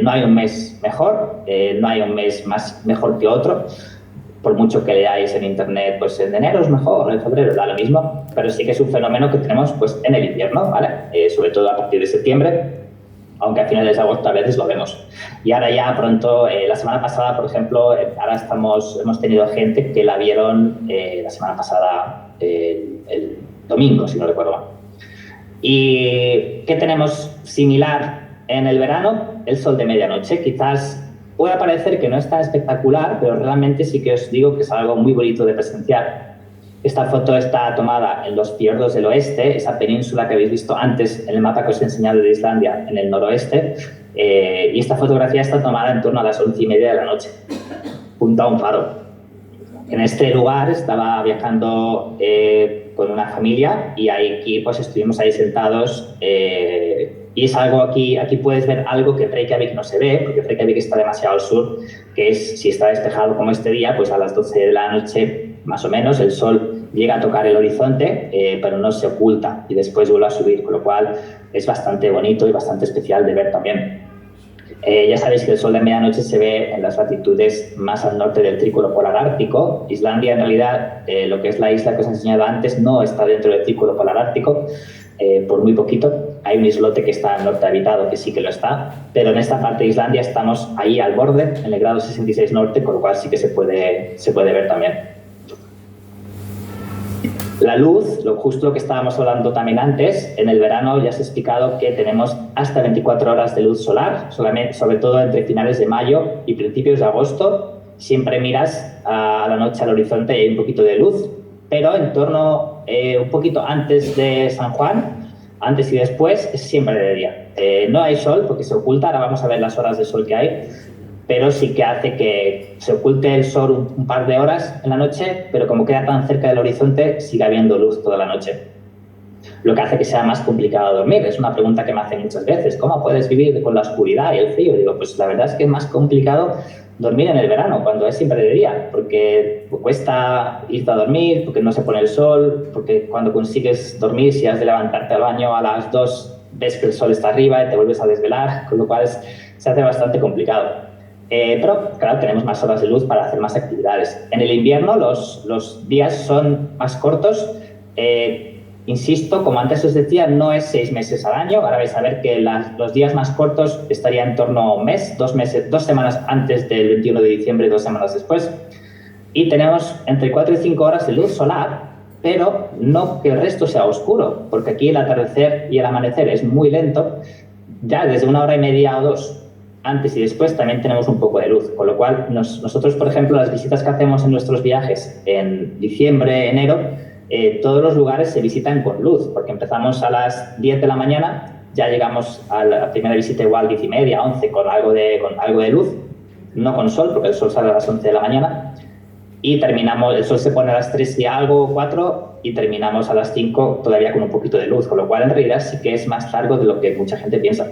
No hay un mes mejor, no hay un mes mejor que otro. Por mucho que leáis en internet, pues en enero es mejor, en febrero da lo mismo, pero sí que es un fenómeno que tenemos pues en el invierno, ¿vale? Sobre todo a partir de septiembre, aunque a finales de agosto a veces lo vemos. Y ahora ya pronto, la semana pasada, por ejemplo, ahora hemos tenido gente que la vieron la semana pasada, el domingo, si no recuerdo mal. ¿Y qué tenemos similar en el verano? El sol de medianoche. Quizás pueda parecer que no es tan espectacular, pero realmente sí que os digo que es algo muy bonito de presenciar. Esta foto está tomada en los fiordos del oeste, esa península que habéis visto antes en el mapa que os he enseñado de Islandia, en el noroeste, y esta fotografía está tomada en torno a las 11:30 de la noche, junto a un faro. En este lugar estaba viajando con una familia y aquí pues estuvimos ahí sentados y es algo aquí puedes ver algo que en Reykjavik no se ve, porque Reykjavik está demasiado al sur, que es, si está despejado como este día, pues a las 12 de la noche más o menos el sol llega a tocar el horizonte, pero no se oculta y después vuelve a subir, con lo cual es bastante bonito y bastante especial de ver también. Ya sabéis que el sol de medianoche se ve en las latitudes más al norte del Círculo Polar Ártico. Islandia, en realidad, lo que es la isla que os he enseñado antes, no está dentro del Círculo Polar Ártico, por muy poquito. Hay un islote que está al norte habitado, que sí que lo está, pero en esta parte de Islandia estamos ahí al borde, en el grado 66 norte, con lo cual sí que se puede ver también. La luz, justo lo que estábamos hablando también antes, en el verano ya os he explicado que tenemos hasta 24 horas de luz solar, sobre todo entre finales de mayo y principios de agosto. Siempre miras a la noche al horizonte y hay un poquito de luz, pero en torno un poquito antes de San Juan, antes y después, es siempre de día. No hay sol porque se oculta, ahora vamos a ver las horas de sol que hay, pero sí que hace que se oculte el sol un par de horas en la noche, pero como queda tan cerca del horizonte, sigue habiendo luz toda la noche. Lo que hace que sea más complicado dormir. Es una pregunta que me hacen muchas veces. ¿Cómo puedes vivir con la oscuridad y el frío? Digo, pues la verdad es que es más complicado dormir en el verano, cuando es siempre de día, porque cuesta irte a dormir, porque no se pone el sol, porque cuando consigues dormir, si has de levantarte al baño a las 2, ves que el sol está arriba y te vuelves a desvelar, con lo cual se hace bastante complicado. Pero, claro, tenemos más horas de luz para hacer más actividades. En el invierno los días son más cortos. Insisto, como antes os decía, no es 6 meses al año. Ahora vais a ver que los días más cortos estarían en torno a un mes, 2 semanas antes del 21 de diciembre y 2 semanas después. Y tenemos entre 4 y 5 horas de luz solar, pero no que el resto sea oscuro, porque aquí el atardecer y el amanecer es muy lento. Ya desde 1 hora y media o 2 antes y después también tenemos un poco de luz, con lo cual nosotros, por ejemplo, las visitas que hacemos en nuestros viajes en diciembre, enero, todos los lugares se visitan con luz, porque empezamos a las 10 de la mañana, ya llegamos a la primera visita igual 10 y media, 11, con algo de luz, no con sol, porque el sol sale a las 11 de la mañana, y terminamos, el sol se pone a las 3 y algo, 4, y terminamos a las 5 todavía con un poquito de luz, con lo cual en realidad sí que es más largo de lo que mucha gente piensa.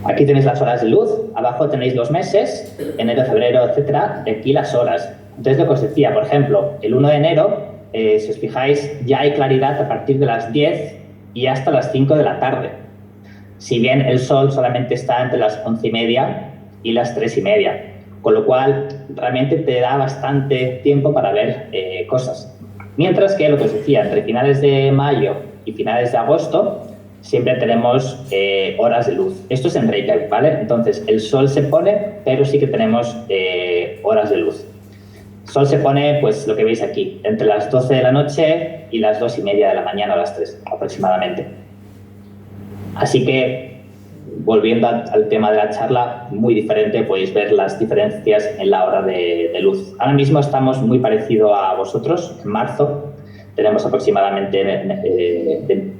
Aquí tenéis las horas de luz, abajo tenéis los meses, enero, febrero, etcétera, y aquí las horas. Entonces, lo que os decía, por ejemplo, el 1 de enero, si os fijáis, ya hay claridad a partir de las 10 y hasta las 5 de la tarde. Si bien el sol solamente está entre las 11 y media y las 3 y media, con lo cual realmente te da bastante tiempo para ver cosas. Mientras que, lo que os decía, entre finales de mayo y finales de agosto, siempre tenemos horas de luz. Esto es en Reykjavik, ¿vale? Entonces, el sol se pone, pero sí que tenemos horas de luz. El sol se pone, pues lo que veis aquí, entre las 12 de la noche y las 2 y media de la mañana, o las 3 aproximadamente. Así que, volviendo al tema de la charla, muy diferente, podéis ver las diferencias en la hora de luz. Ahora mismo estamos muy parecido a vosotros, en marzo. Tenemos aproximadamente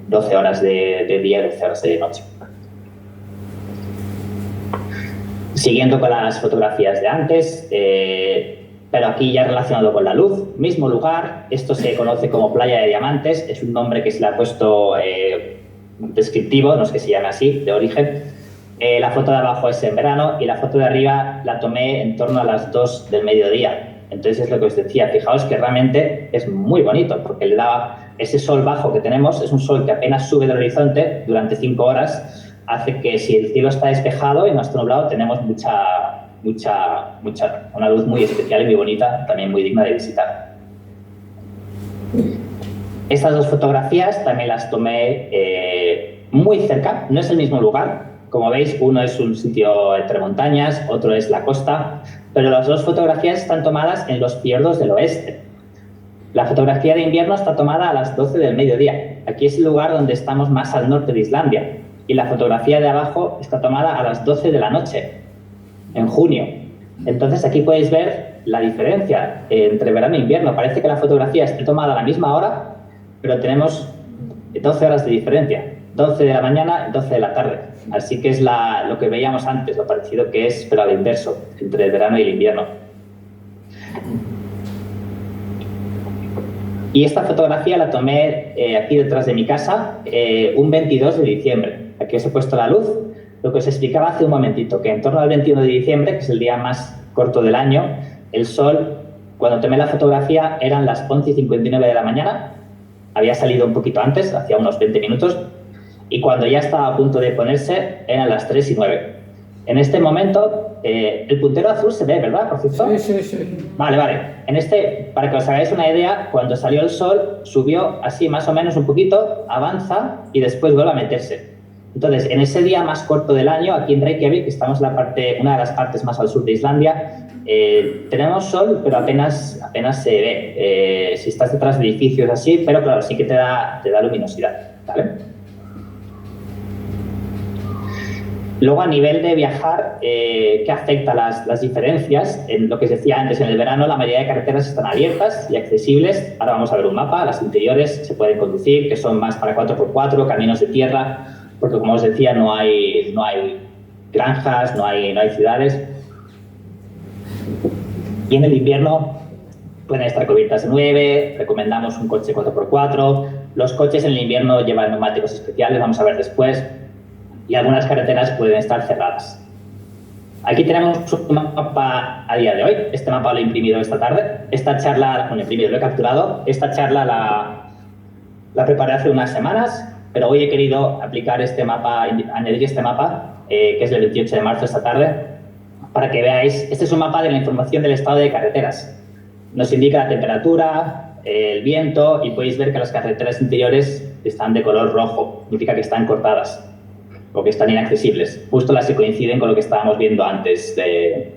12 horas de día y 12 horas de noche. Siguiendo con las fotografías de antes, pero aquí ya relacionado con la luz, mismo lugar, esto se conoce como Playa de Diamantes, es un nombre que se le ha puesto descriptivo, no es que se llame así, de origen. La foto de abajo es en verano y la foto de arriba la tomé en torno a las 2 del mediodía. Entonces es lo que os decía, fijaos que realmente es muy bonito porque le da ese sol bajo que tenemos, es un sol que apenas sube del horizonte durante 5 horas, hace que si el cielo está despejado y no está nublado tenemos una luz muy especial y muy bonita, también muy digna de visitar. Estas dos fotografías también las tomé muy cerca, no es el mismo lugar. Como veis, uno es un sitio entre montañas, otro es la costa, pero las dos fotografías están tomadas en los fiordos del oeste. La fotografía de invierno está tomada a las 12 del mediodía. Aquí es el lugar donde estamos más al norte de Islandia. Y la fotografía de abajo está tomada a las 12 de la noche, en junio. Entonces aquí podéis ver la diferencia entre verano e invierno. Parece que la fotografía esté tomada a la misma hora, pero tenemos 12 horas de diferencia. 12 de la mañana, 12 de la tarde. Así que es lo que veíamos antes, lo parecido que es, pero al inverso, entre el verano y el invierno. Y esta fotografía la tomé aquí detrás de mi casa un 22 de diciembre. Aquí os he puesto la luz. Lo que os explicaba hace un momentito, que en torno al 21 de diciembre, que es el día más corto del año, el sol, cuando tomé la fotografía, eran las 11 y 59 de la mañana. Había salido un poquito antes, hacía unos 20 minutos. Y cuando ya estaba a punto de ponerse, eran las 3 y 9. En este momento, el puntero azul se ve, ¿verdad, profesor? Sí. Vale. Para que os hagáis una idea, cuando salió el sol, subió así más o menos un poquito, avanza y después vuelve a meterse. Entonces, en ese día más corto del año, aquí en Reykjavik, que estamos en una de las partes más al sur de Islandia, tenemos sol, pero apenas se ve. Si estás detrás de edificios así, pero claro, sí que te da luminosidad, ¿vale? Luego, a nivel de viajar, ¿qué afecta las diferencias? En lo que os decía antes, en el verano la mayoría de carreteras están abiertas y accesibles. Ahora vamos a ver un mapa. Las interiores se pueden conducir, que son más para 4x4, caminos de tierra, porque como os decía, no hay granjas, no hay ciudades. Y en el invierno pueden estar cubiertas de nieve, recomendamos un coche 4x4. Los coches en el invierno llevan neumáticos especiales, vamos a ver después. Y algunas carreteras pueden estar cerradas. Aquí tenemos un mapa a día de hoy. Este mapa lo he imprimido esta tarde. Esta charla, lo he capturado. Esta charla la preparé hace unas semanas, pero hoy he querido aplicar este mapa, añadir este mapa, que es el 28 de marzo esta tarde, para que veáis. Este es un mapa de la información del estado de carreteras. Nos indica la temperatura, el viento, y podéis ver que las carreteras interiores están de color rojo. Significa que están cortadas o que están inaccesibles. Justo las que coinciden con lo que estábamos viendo antes de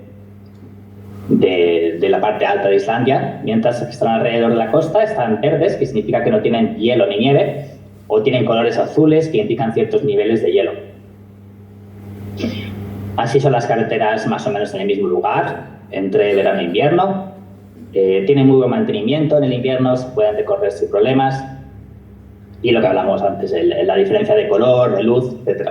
la parte alta de Islandia, mientras que están alrededor de la costa están verdes, que significa que no tienen hielo ni nieve, o tienen colores azules que indican ciertos niveles de hielo. Así son las carreteras más o menos en el mismo lugar, entre verano e invierno. Tienen muy buen mantenimiento en el invierno, se pueden recorrer sin problemas. Y lo que hablamos antes, la diferencia de color, de luz, etc.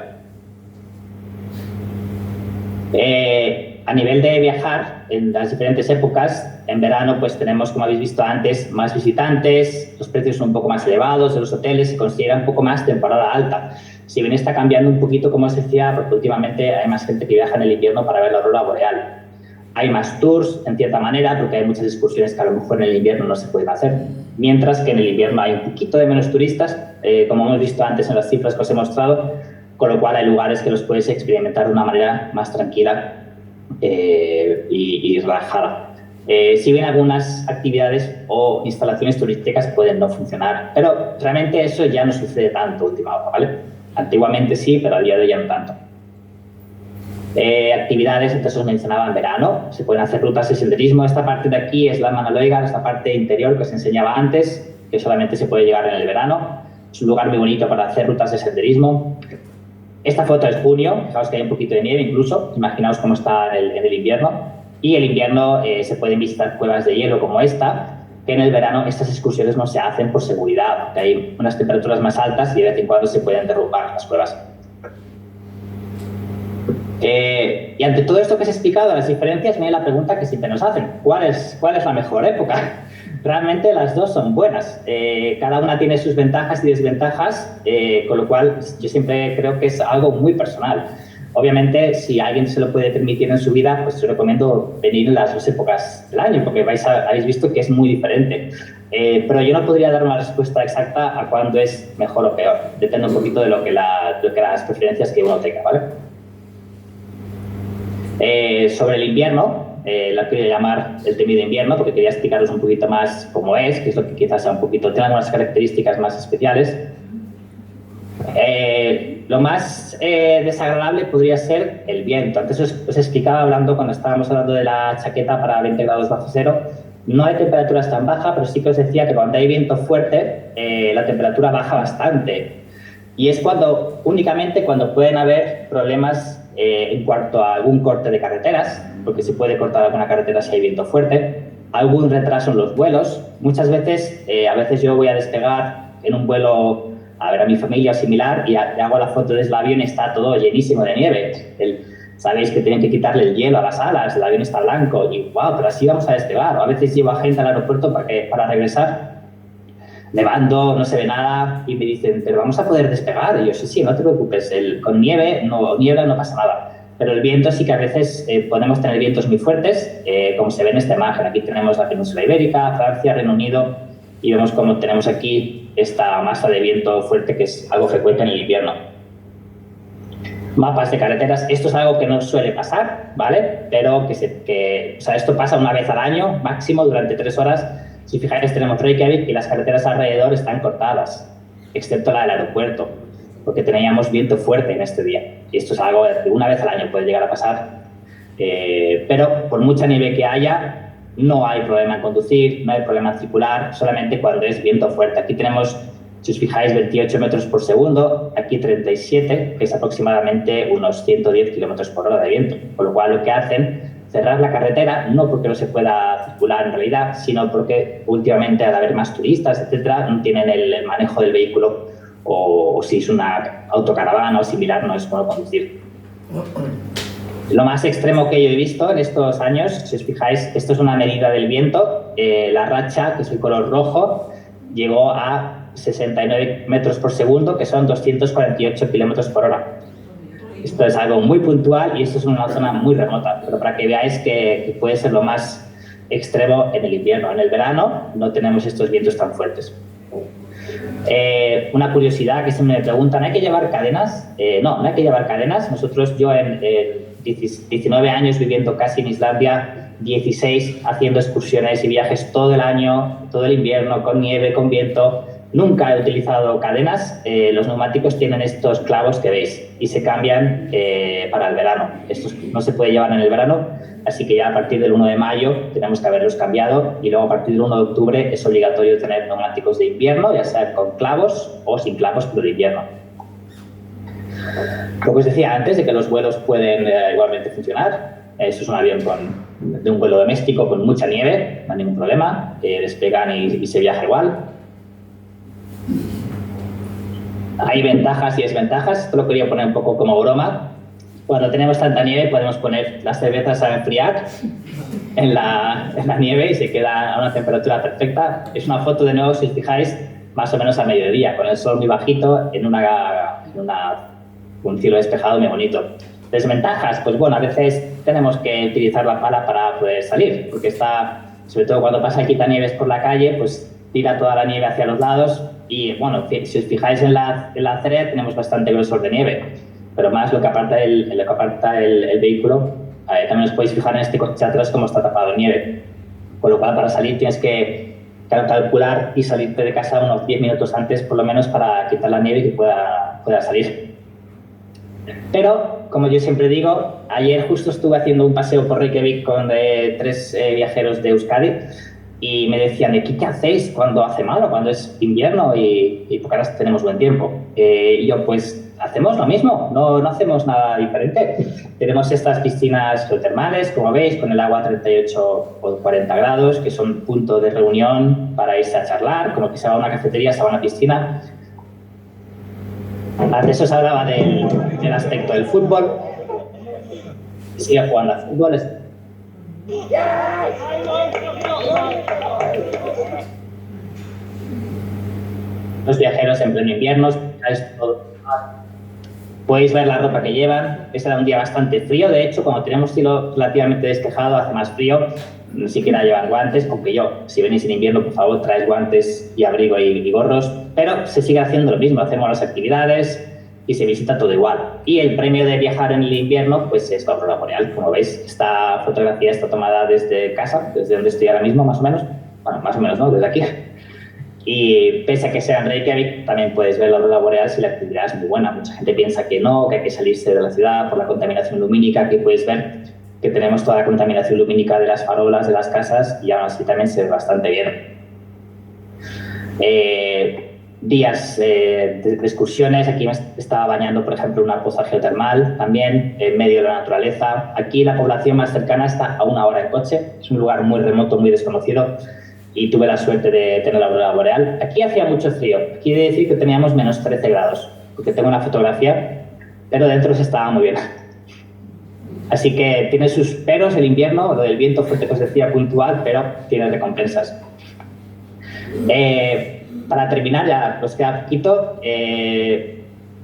A nivel de viajar, en las diferentes épocas, en verano pues tenemos, como habéis visto antes, más visitantes, los precios son un poco más elevados de los hoteles, se considera un poco más temporada alta. Si bien está cambiando un poquito, como os decía, porque últimamente hay más gente que viaja en el invierno para ver la aurora boreal. Hay más tours, en cierta manera, porque hay muchas excursiones que a lo mejor en el invierno no se pueden hacer. Mientras que en el invierno hay un poquito de menos turistas, como hemos visto antes en las cifras que os he mostrado, con lo cual hay lugares que los puedes experimentar de una manera más tranquila y relajada. Si bien algunas actividades o instalaciones turísticas pueden no funcionar, pero realmente eso ya no sucede tanto últimamente, ¿vale? Antiguamente sí, pero a día de hoy ya no tanto. Actividades, entonces os mencionaba en verano, se pueden hacer rutas de senderismo. Esta parte de aquí es la Manaloigar, esta parte interior que os enseñaba antes, que solamente se puede llegar en el verano. Es un lugar muy bonito para hacer rutas de senderismo. Esta foto es junio, fijaos que hay un poquito de nieve incluso, imaginaos cómo está en el invierno. Y en invierno se pueden visitar cuevas de hielo como esta, que en el verano estas excursiones no se hacen por seguridad, porque hay unas temperaturas más altas y de vez en cuando se pueden derrumbar las cuevas. Y ante todo esto que os he explicado, las diferencias, viene la pregunta que siempre nos hacen: ¿cuál es la mejor época? Realmente las dos son buenas, cada una tiene sus ventajas y desventajas, con lo cual yo siempre creo que es algo muy personal. Obviamente, si alguien se lo puede permitir en su vida, pues os recomiendo venir en las dos épocas del año, porque habéis visto que es muy diferente. Pero yo no podría dar una respuesta exacta a cuándo es mejor o peor, depende un poquito de lo que las preferencias que uno tenga, ¿vale? Sobre el invierno, la quiero llamar el temido invierno porque quería explicaros un poquito más cómo es, que es lo que quizás sea un poquito, tiene algunas características más especiales. Lo más desagradable podría ser el viento. Antes os explicaba, cuando estábamos hablando de la chaqueta para 20 grados bajo cero, no hay temperaturas tan bajas, pero sí que os decía que cuando hay viento fuerte, la temperatura baja bastante. Y es únicamente cuando pueden haber problemas en cuanto a algún corte de carreteras, porque se puede cortar alguna carretera si hay viento fuerte, algún retraso en los vuelos. Muchas veces, a veces yo voy a despegar en un vuelo a ver a mi familia o similar y hago la foto desde el avión y está todo llenísimo de nieve. Sabéis que tienen que quitarle el hielo a las alas, el avión está blanco y wow, pero así vamos a despegar. O a veces llevo a gente al aeropuerto para regresar, nevando, no se ve nada y me dicen, pero vamos a poder despegar. Y yo, sí, no te preocupes, con niebla no pasa nada. Pero el viento sí que a veces podemos tener vientos muy fuertes, como se ve en esta imagen. Aquí tenemos la península ibérica, Francia, Reino Unido, y vemos cómo tenemos aquí esta masa de viento fuerte que es algo frecuente en el invierno. Mapas de carreteras, esto es algo que no suele pasar, ¿vale? Pero esto pasa una vez al año, máximo durante 3 horas. Si fijáis, tenemos Reykjavik y las carreteras alrededor están cortadas, excepto la del aeropuerto, porque teníamos viento fuerte en este día. Y esto es algo que una vez al año puede llegar a pasar. Pero por mucha nieve que haya, no hay problema en conducir, no hay problema en circular, solamente cuando es viento fuerte. Aquí tenemos Si os fijáis, 28 metros por segundo, aquí 37, que es aproximadamente unos 110 kilómetros por hora de viento. Con lo cual, lo que hacen cerrar la carretera, no porque no se pueda circular en realidad, sino porque últimamente, al haber más turistas, etcétera, no tienen el manejo del vehículo, o si es una autocaravana o similar, no es bueno conducir. Lo más extremo que yo he visto en estos años, si os fijáis, esto es una medida del viento, la racha, que es el color rojo, llegó a 69 metros por segundo, que son 248 kilómetros por hora. Esto es algo muy puntual y esto es una zona muy remota, pero para que veáis que puede ser lo más extremo en el invierno. En el verano no tenemos estos vientos tan fuertes. Una curiosidad que siempre me preguntan, ¿hay que llevar cadenas? No, no hay que llevar cadenas. Yo en 19 años viviendo casi en Islandia, 16 haciendo excursiones y viajes todo el año, todo el invierno, con nieve, con viento. Nunca he utilizado cadenas. Los neumáticos tienen estos clavos que veis y se cambian para el verano. Estos no se puede llevar en el verano, así que ya a partir del 1 de mayo tenemos que haberlos cambiado y luego a partir del 1 de octubre es obligatorio tener neumáticos de invierno, ya sea con clavos o sin clavos, pero de invierno. Lo que os decía antes de que los vuelos pueden igualmente funcionar. Esto es un avión de un vuelo doméstico con mucha nieve, no hay ningún problema, despegan y se viaja igual. Hay ventajas y desventajas, esto lo quería poner un poco como broma. Cuando tenemos tanta nieve podemos poner las cervezas a enfriar en la nieve y se queda a una temperatura perfecta. Es una foto de nuevo, si os fijáis, más o menos a mediodía, con el sol muy bajito, en un cielo despejado muy bonito. Desventajas, pues bueno, a veces tenemos que utilizar la pala para poder salir, porque sobre todo cuando pasa quitanieves por la calle, pues tira toda la nieve hacia los lados y, bueno, si os fijáis en la acera tenemos bastante grosor de nieve, pero más lo que aparta el vehículo, también os podéis fijar en este coche atrás cómo está tapado de nieve, con lo cual para salir tienes que calcular y salirte de casa unos 10 minutos antes por lo menos para quitar la nieve y que pueda salir. Pero, como yo siempre digo, ayer justo estuve haciendo un paseo por Reykjavik con 3 viajeros de Euskadi y me decían, ¿qué hacéis cuando hace malo, cuando es invierno y porque ahora tenemos buen tiempo? Y yo, pues, hacemos lo mismo, no hacemos nada diferente. Tenemos estas piscinas geotermales, como veis, con el agua a 38 o 40 grados, que son punto de reunión para irse a charlar, como que se va a una cafetería, se va a una piscina. Antes os hablaba del aspecto del fútbol. Sigue jugando al fútbol. Los viajeros en pleno invierno, podéis ver la ropa que llevan. Este era un día bastante frío, de hecho, como tenemos cielo relativamente despejado, hace más frío, ni siquiera llevan guantes, aunque si venís en invierno, por favor, traéis guantes y abrigo y gorros, pero se sigue haciendo lo mismo, hacemos las actividades y se visita todo igual. Y el premio de viajar en el invierno, pues es la aurora boreal. Como veis, esta fotografía está tomada desde casa, desde donde estoy ahora mismo, más o menos. Bueno, más o menos, ¿no? Desde aquí. Y pese a que sea en Reykjavik, también puedes ver la aurora boreal si la actividad es muy buena. Mucha gente piensa que no, que hay que salirse de la ciudad por la contaminación lumínica, que puedes ver que tenemos toda la contaminación lumínica de las farolas, de las casas, y aún así también se ve bastante bien. Días de excursiones. Aquí me estaba bañando, por ejemplo, una poza geotermal, también en medio de la naturaleza. Aquí la población más cercana está a 1 hora en coche. Es un lugar muy remoto, muy desconocido, y tuve la suerte de tener la aurora boreal. Aquí hacía mucho frío. Aquí he de decir que teníamos menos 13 grados, porque tengo una fotografía, pero dentro se estaba muy bien. Así que tiene sus peros el invierno, lo del viento fuerte que os decía puntual, pero tiene recompensas. Para terminar, ya nos queda poquito.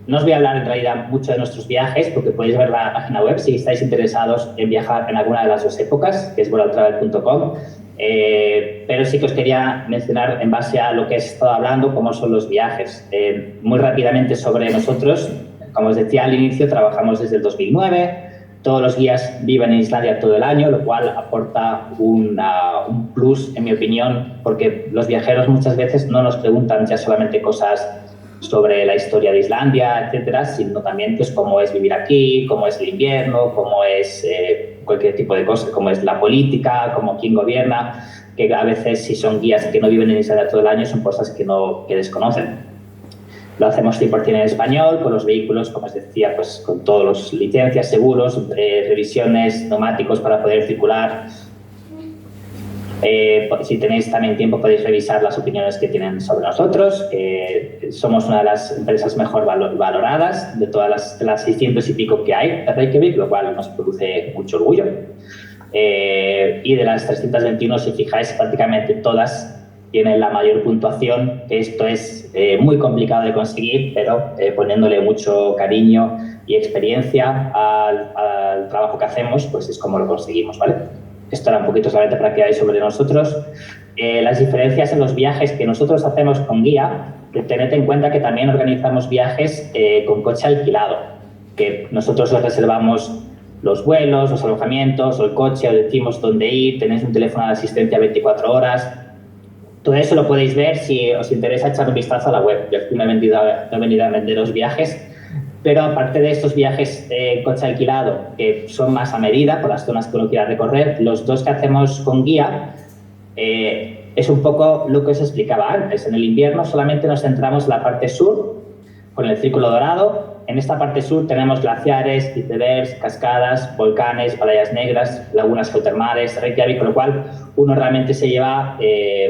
No os voy a hablar en realidad mucho de nuestros viajes, porque podéis ver la página web si estáis interesados en viajar en alguna de las 2 épocas, que es worldtravel.com. Pero sí que os quería mencionar, en base a lo que he estado hablando, cómo son los viajes. Muy rápidamente sobre nosotros. Como os decía al inicio, trabajamos desde el 2009. Todos los guías viven en Islandia todo el año, lo cual aporta un plus, en mi opinión, porque los viajeros muchas veces no nos preguntan ya solamente cosas sobre la historia de Islandia, etcétera, sino también pues cómo es vivir aquí, cómo es el invierno, cómo es cualquier tipo de cosas, cómo es la política, cómo quién gobierna, que a veces si son guías que no viven en Islandia todo el año son cosas que desconocen. Lo hacemos 100% en español, con los vehículos, como os decía, pues con todas las licencias, seguros, revisiones, neumáticos para poder circular. Si tenéis también tiempo podéis revisar las opiniones que tienen sobre nosotros. Somos una de las empresas mejor valoradas de todas las 600 y pico que hay de Reykjavik, lo cual nos produce mucho orgullo. Y de las 321, si fijáis, prácticamente todas tienen la mayor puntuación, que esto es muy complicado de conseguir, pero poniéndole mucho cariño y experiencia al trabajo que hacemos, pues es como lo conseguimos, ¿vale? Esto era un poquito solamente para que veáis sobre nosotros. Las diferencias en los viajes que nosotros hacemos con guía, tened en cuenta que también organizamos viajes con coche alquilado, que nosotros os reservamos los vuelos, los alojamientos, o el coche, os decimos dónde ir, tenéis un teléfono de asistencia 24 horas. Todo eso lo podéis ver si os interesa echar un vistazo a la web. Yo aquí no he venido a venderos viajes, pero aparte de estos viajes coche alquilado, que son más a medida por las zonas que uno quiera recorrer, los dos que hacemos con guía es un poco lo que os explicaba antes. En el invierno solamente nos centramos en la parte sur, con el círculo dorado. En esta parte sur tenemos glaciares, icebergs, cascadas, volcanes, playas negras, lagunas geotermales, Reykjavik, con lo cual uno realmente se lleva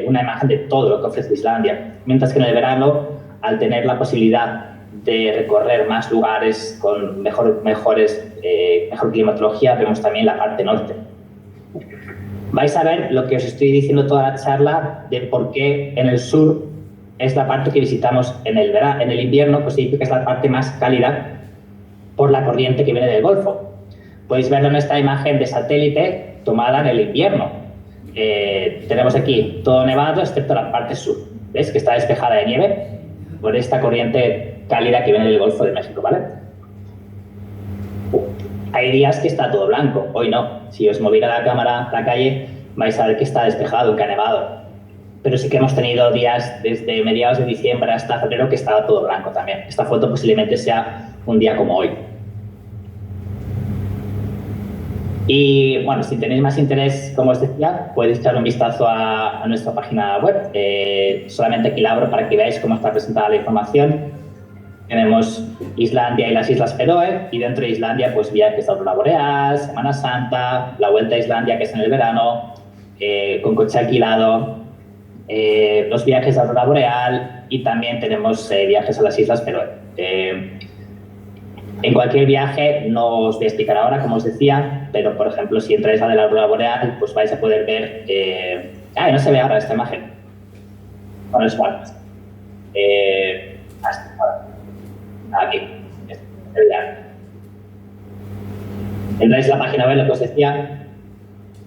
una imagen de todo lo que ofrece Islandia. Mientras que en el verano, al tener la posibilidad de recorrer más lugares con mejor climatología, vemos también la parte norte. Vais a ver lo que os estoy diciendo toda la charla de por qué en el sur es la parte que visitamos en el invierno, pues significa que es la parte más cálida por la corriente que viene del Golfo. Podéis verlo en esta imagen de satélite tomada en el invierno. Tenemos aquí todo nevado excepto la parte sur. ¿Ves? Que está despejada de nieve por esta corriente cálida que viene del Golfo de México, ¿vale? Hay días que está todo blanco, hoy no. Si os moviera la cámara a la calle, vais a ver que está despejado, que ha nevado. Pero sí que hemos tenido días desde mediados de diciembre hasta febrero que estaba todo blanco también. Esta foto posiblemente sea un día como hoy. Y bueno, si tenéis más interés, como os decía, podéis echar un vistazo a nuestra página web. Solamente aquí la abro para que veáis cómo está presentada la información. Tenemos Islandia y las Islas Feroe, y dentro de Islandia, pues viajes a Aurora Boreal, Semana Santa, la Vuelta a Islandia, que es en el verano, con coche alquilado, los viajes a Aurora Boreal, y también tenemos viajes a las Islas Feroe. En cualquier viaje, no os voy a explicar ahora, como os decía, pero por ejemplo, si entráis a la Aurora Boreal, pues vais a poder ver... no se ve ahora esta imagen. Bueno, es igual. Aquí. Entráis a la página web, lo que os decía,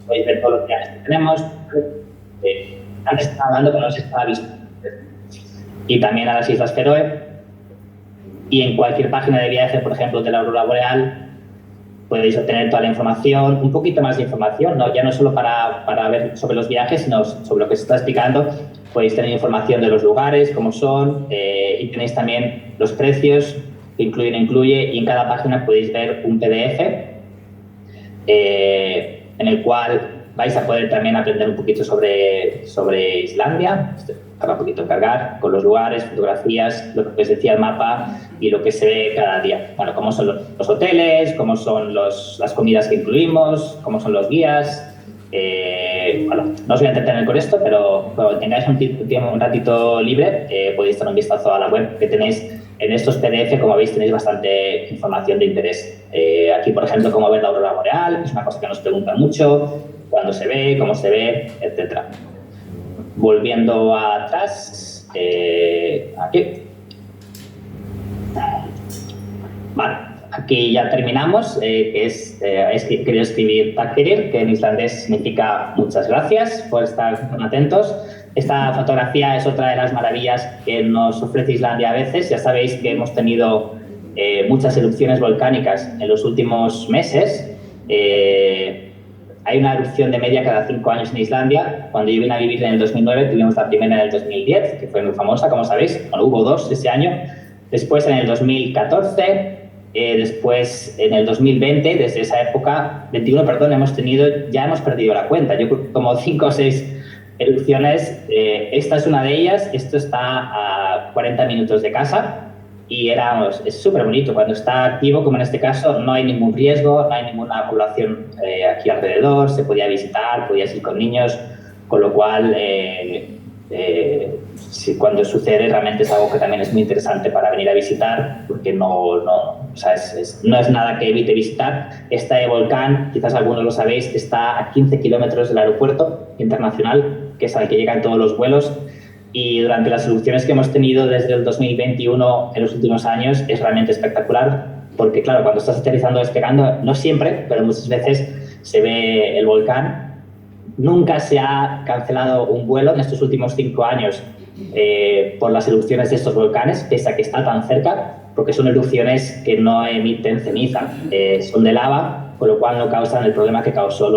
podéis ver todos los viajes que tenemos. Antes estaba hablando, pero no se estaba visto. Y también a las Islas Feroe. Y en cualquier página de viaje, por ejemplo, de la Aurora Boreal, podéis obtener toda la información, un poquito más de información, ¿no? Ya no solo para ver sobre los viajes, sino sobre lo que se está explicando. Podéis tener información de los lugares, cómo son, y tenéis también los precios que incluye, y en cada página podéis ver un PDF en el cual vais a poder también aprender un poquito sobre Islandia. Tarda un poquito en cargar, con los lugares, fotografías, lo que os decía el mapa y lo que se ve cada día. Bueno, cómo son los hoteles, cómo son las comidas que incluimos, cómo son los guías. Bueno, no os voy a entretener con esto, pero cuando tengáis un ratito libre, podéis echar un vistazo a la web que tenéis. En estos PDF, como veis, tenéis bastante información de interés. Aquí, por ejemplo, cómo ver la aurora boreal, es una cosa que nos preguntan mucho, cuándo se ve, cómo se ve, etc. Volviendo atrás, aquí. Vale, aquí ya terminamos, he querido escribir Takkirir, que en islandés significa muchas gracias por estar atentos. Esta fotografía es otra de las maravillas que nos ofrece Islandia a veces. Ya sabéis que hemos tenido muchas erupciones volcánicas en los últimos meses. Hay una erupción de media cada 5 años en Islandia. Cuando yo vine a vivir en el 2009, tuvimos la primera en el 2010, que fue muy famosa, como sabéis. Bueno, hubo 2 ese año. Después en el 2014, después en el 2020, desde esa época, 21, perdón, ya hemos perdido la cuenta. Yo creo que como 5 o 6 erupciones. Esta es una de ellas. Esto está a 40 minutos de casa. y es súper bonito. Cuando está activo, como en este caso, no hay ningún riesgo, no hay ninguna población aquí alrededor, se podía visitar, podías ir con niños, con lo cual cuando sucede realmente es algo que también es muy interesante para venir a visitar, porque no es nada que evite visitar. Este volcán, quizás algunos lo sabéis, está a 15 kilómetros del aeropuerto internacional, que es al que llegan todos los vuelos, y durante las erupciones que hemos tenido desde el 2021 en los últimos años es realmente espectacular, porque claro, cuando estás aterrizando o despegando, no siempre, pero muchas veces se ve el volcán. Nunca se ha cancelado un vuelo en estos últimos 5 años por las erupciones de estos volcanes, pese a que está tan cerca, porque son erupciones que no emiten ceniza, son de lava, con lo cual no causan el problema que causó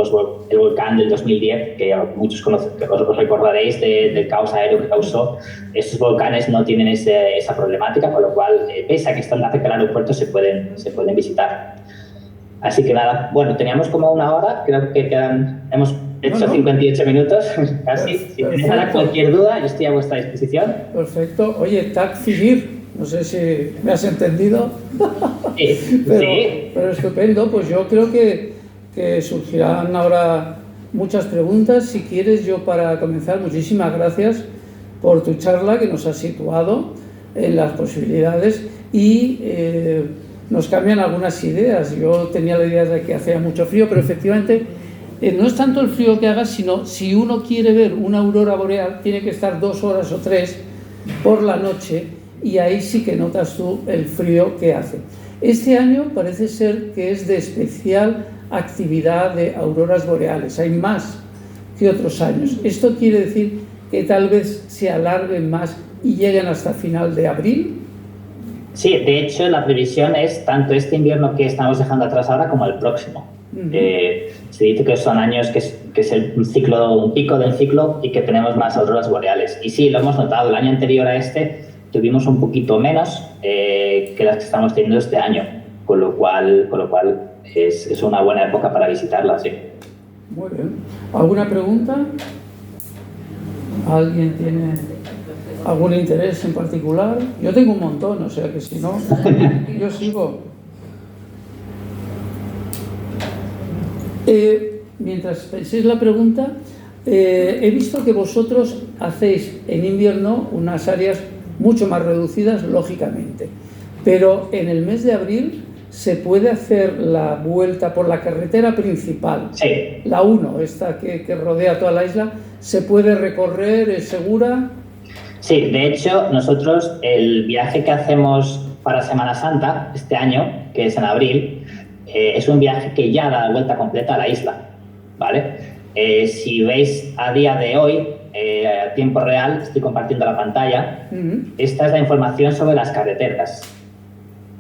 el volcán del 2010, que muchos os recordaréis del caos aéreo que causó. Estos volcanes no tienen esa problemática, con lo cual, pese a que están cerca del aeropuerto, se pueden visitar. Así que nada, bueno, teníamos como 1 hora, creo que hemos hecho 58 minutos, casi. Si tenéis cualquier duda, yo estoy a vuestra disposición. Perfecto. Oye, Tac Figir, no sé si me has entendido. Sí, pero estupendo. Pues yo creo que surgirán ahora muchas preguntas. Si quieres, yo para comenzar, muchísimas gracias por tu charla, que nos ha situado en las posibilidades y nos cambian algunas ideas. Yo tenía la idea de que hacía mucho frío, pero efectivamente no es tanto el frío que haga, sino si uno quiere ver una aurora boreal, tiene que estar 2 horas o 3 por la noche, y ahí sí que notas tú el frío que hace. Este año parece ser que es de especial actividad de auroras boreales, hay más que otros años. Esto quiere decir que tal vez se alarguen más y lleguen hasta final de abril. Sí, de hecho la previsión es tanto este invierno que estamos dejando atrás ahora como el próximo. Se dice que son años que es un pico del ciclo y que tenemos más auroras boreales. Y sí, lo hemos notado. El año anterior a este tuvimos un poquito menos que las que estamos teniendo este año, con lo cual es una buena época para visitarlas. Sí. Muy bien. ¿Alguna pregunta? ¿Alguien tiene algún interés en particular? Yo tengo un montón, o sea que si no, yo sigo. Mientras penséis la pregunta, he visto que vosotros hacéis en invierno unas áreas mucho más reducidas, lógicamente, pero en el mes de abril se puede hacer la vuelta por la carretera principal, sí. La 1, esta que rodea toda la isla, ¿se puede recorrer? ¿Es segura? Sí, de hecho, nosotros el viaje que hacemos para Semana Santa este año, que es en abril, es un viaje que ya da la vuelta completa a la isla, ¿vale? Si veis a día de hoy, a tiempo real, estoy compartiendo la pantalla, esta es la información sobre las carreteras,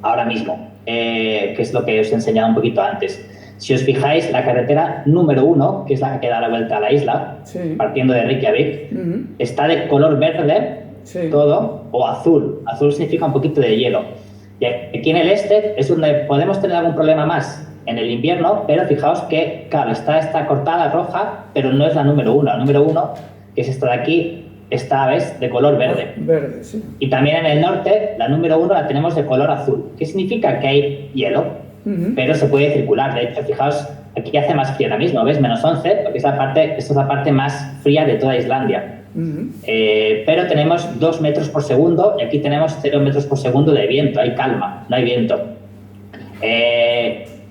ahora mismo, que es lo que os he enseñado un poquito antes. Si os fijáis, la carretera número 1, que es la que da la vuelta a la isla, sí, partiendo de Reykjavik, está de color verde, sí, todo, o azul. Azul significa un poquito de hielo. Y aquí en el este es donde podemos tener algún problema más en el invierno, pero fijaos que, claro, está cortada roja, pero no es la número 1. La número 1, que es esta de aquí, esta vez de color verde. Verde, sí. Y también en el norte, la número 1 la tenemos de color azul. ¿Qué significa? Que hay hielo, pero se puede circular. De hecho, fijaos, aquí hace más frío ahora mismo, ¿ves? -11, porque esta es la parte más fría de toda Islandia. Pero tenemos 2 metros por segundo y aquí tenemos 0 metros por segundo de viento, hay calma, no hay viento.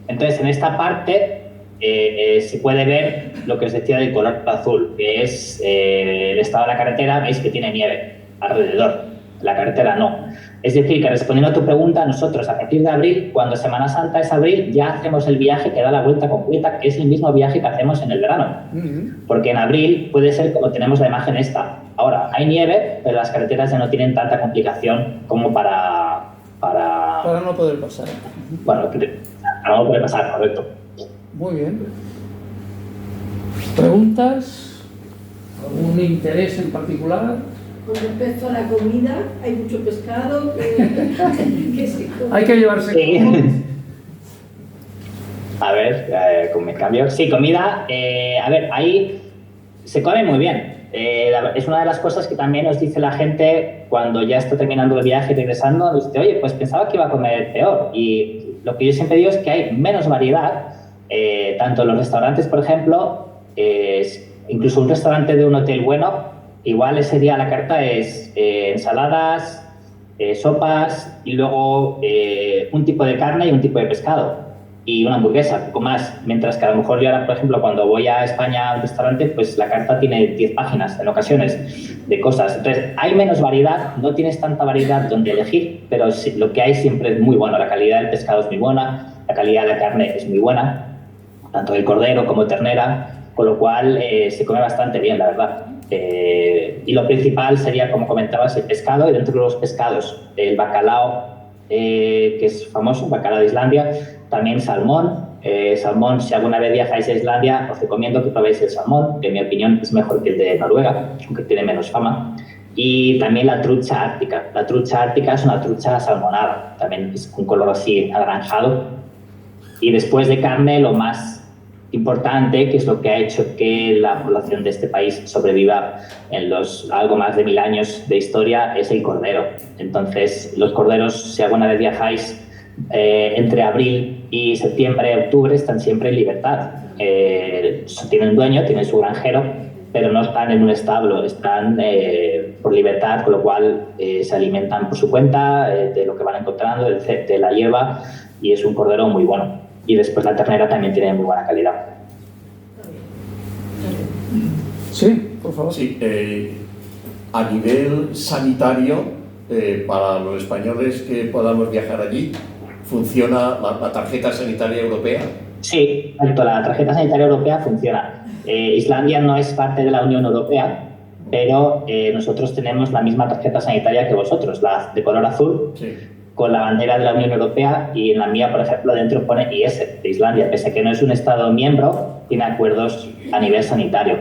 Entonces, en esta parte se puede ver lo que os decía del color azul, que es el estado de la carretera. Veis que tiene nieve alrededor, la carretera no. Es decir, que respondiendo a tu pregunta, nosotros a partir de abril, cuando Semana Santa es abril, ya hacemos el viaje que da la vuelta completa, que es el mismo viaje que hacemos en el verano. Porque en abril puede ser como tenemos la imagen esta. Ahora, hay nieve, pero las carreteras ya no tienen tanta complicación como para no poder pasar. Bueno, para no poder pasar, correcto. Muy bien. ¿Preguntas? ¿Algún interés en particular? Con respecto a la comida, hay mucho pescado que se come. Hay que llevarse. Sí. A ver, me cambio. Sí, comida. A ver, ahí se come muy bien. Es una de las cosas que también nos dice la gente cuando ya está terminando el viaje y regresando, nos dice, oye, pues pensaba que iba a comer peor. Y lo que yo siempre digo es que hay menos variedad, tanto en los restaurantes, por ejemplo, incluso un restaurante de un hotel bueno, igual ese día la carta es ensaladas, sopas y luego un tipo de carne y un tipo de pescado y una hamburguesa, poco más. Mientras que a lo mejor yo ahora, por ejemplo, cuando voy a España a un restaurante, pues la carta tiene 10 páginas en ocasiones de cosas. Entonces, hay menos variedad, no tienes tanta variedad donde elegir, pero sí, lo que hay siempre es muy bueno. La calidad del pescado es muy buena, la calidad de la carne es muy buena, tanto el cordero como ternera, con lo cual se come bastante bien, la verdad. Y lo principal sería, como comentabas, el pescado, y dentro de los pescados, el bacalao, que es famoso, bacalao de Islandia, también salmón. Salmón, si alguna vez viajáis a Islandia, os recomiendo que probéis el salmón, que en mi opinión es mejor que el de Noruega, aunque tiene menos fama. Y también la trucha ártica. La trucha ártica es una trucha salmonada, también es un color así anaranjado. Y después de carne, lo más importante, que es lo que ha hecho que la población de este país sobreviva en los algo más de 1000 años de historia, es el cordero. Entonces, los corderos, si alguna vez viajáis entre abril y septiembre, octubre, están siempre en libertad. Tienen un dueño, tienen su granjero, pero no están en un establo, están por libertad, con lo cual se alimentan por su cuenta de lo que van encontrando, de la hierba, y es un cordero muy bueno. Y después la ternera también tiene muy buena calidad. Sí, por favor. Sí, a nivel sanitario, para los españoles que podamos viajar allí, ¿funciona la tarjeta sanitaria europea? Sí, correcto, la tarjeta sanitaria europea funciona. Islandia no es parte de la Unión Europea, pero nosotros tenemos la misma tarjeta sanitaria que vosotros, la de color azul, sí, con la bandera de la Unión Europea, y en la mía, por ejemplo, dentro pone IS, de Islandia. Pese a que no es un Estado miembro, tiene acuerdos a nivel sanitario,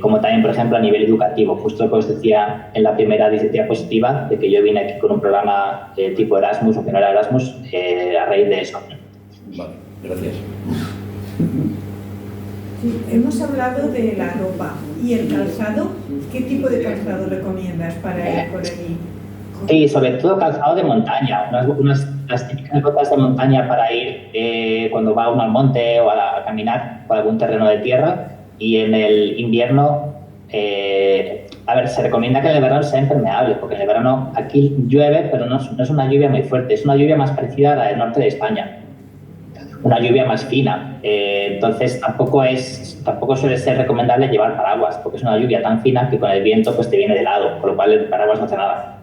como también, por ejemplo, a nivel educativo. Justo lo que os decía en la primera diapositiva, de que yo vine aquí con un programa tipo Erasmus, o que no era Erasmus, a raíz de eso. Vale, gracias. Sí, hemos hablado de la ropa y el calzado. ¿Qué tipo de calzado recomiendas para ir por allí? Sí, sobre todo calzado de montaña, las típicas botas de montaña para ir cuando va uno al monte o a caminar por algún terreno de tierra. Y en el invierno, a ver, se recomienda que en el verano sea impermeable, porque en el verano aquí llueve, pero no es una lluvia muy fuerte, es una lluvia más parecida a la del norte de España, una lluvia más fina. Entonces tampoco suele ser recomendable llevar paraguas, porque es una lluvia tan fina que con el viento pues te viene de lado, con lo cual el paraguas no hace nada.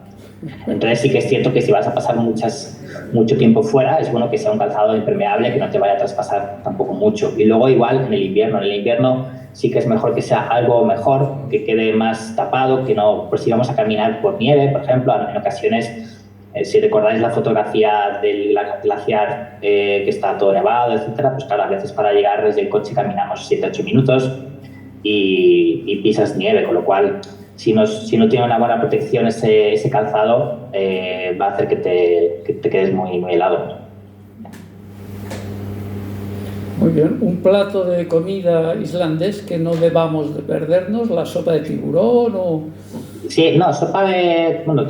Entonces sí que es cierto que si vas a pasar mucho tiempo fuera, es bueno que sea un calzado impermeable, que no te vaya a traspasar tampoco mucho. Y luego igual en el invierno sí que es mejor que sea algo mejor, que quede más tapado, que no, pues si vamos a caminar por nieve, por ejemplo, en ocasiones, si recordáis la fotografía del glaciar que está todo nevado, etcétera, pues claro, a veces para llegar desde el coche caminamos 7-8 minutos y pisas nieve, con lo cual si no tiene una buena protección ese calzado, va a hacer que te quedes muy, muy helado. Muy bien, un plato de comida islandés que no debamos de perdernos, la sopa de tiburón o... Sí, no, sopa de... Bueno,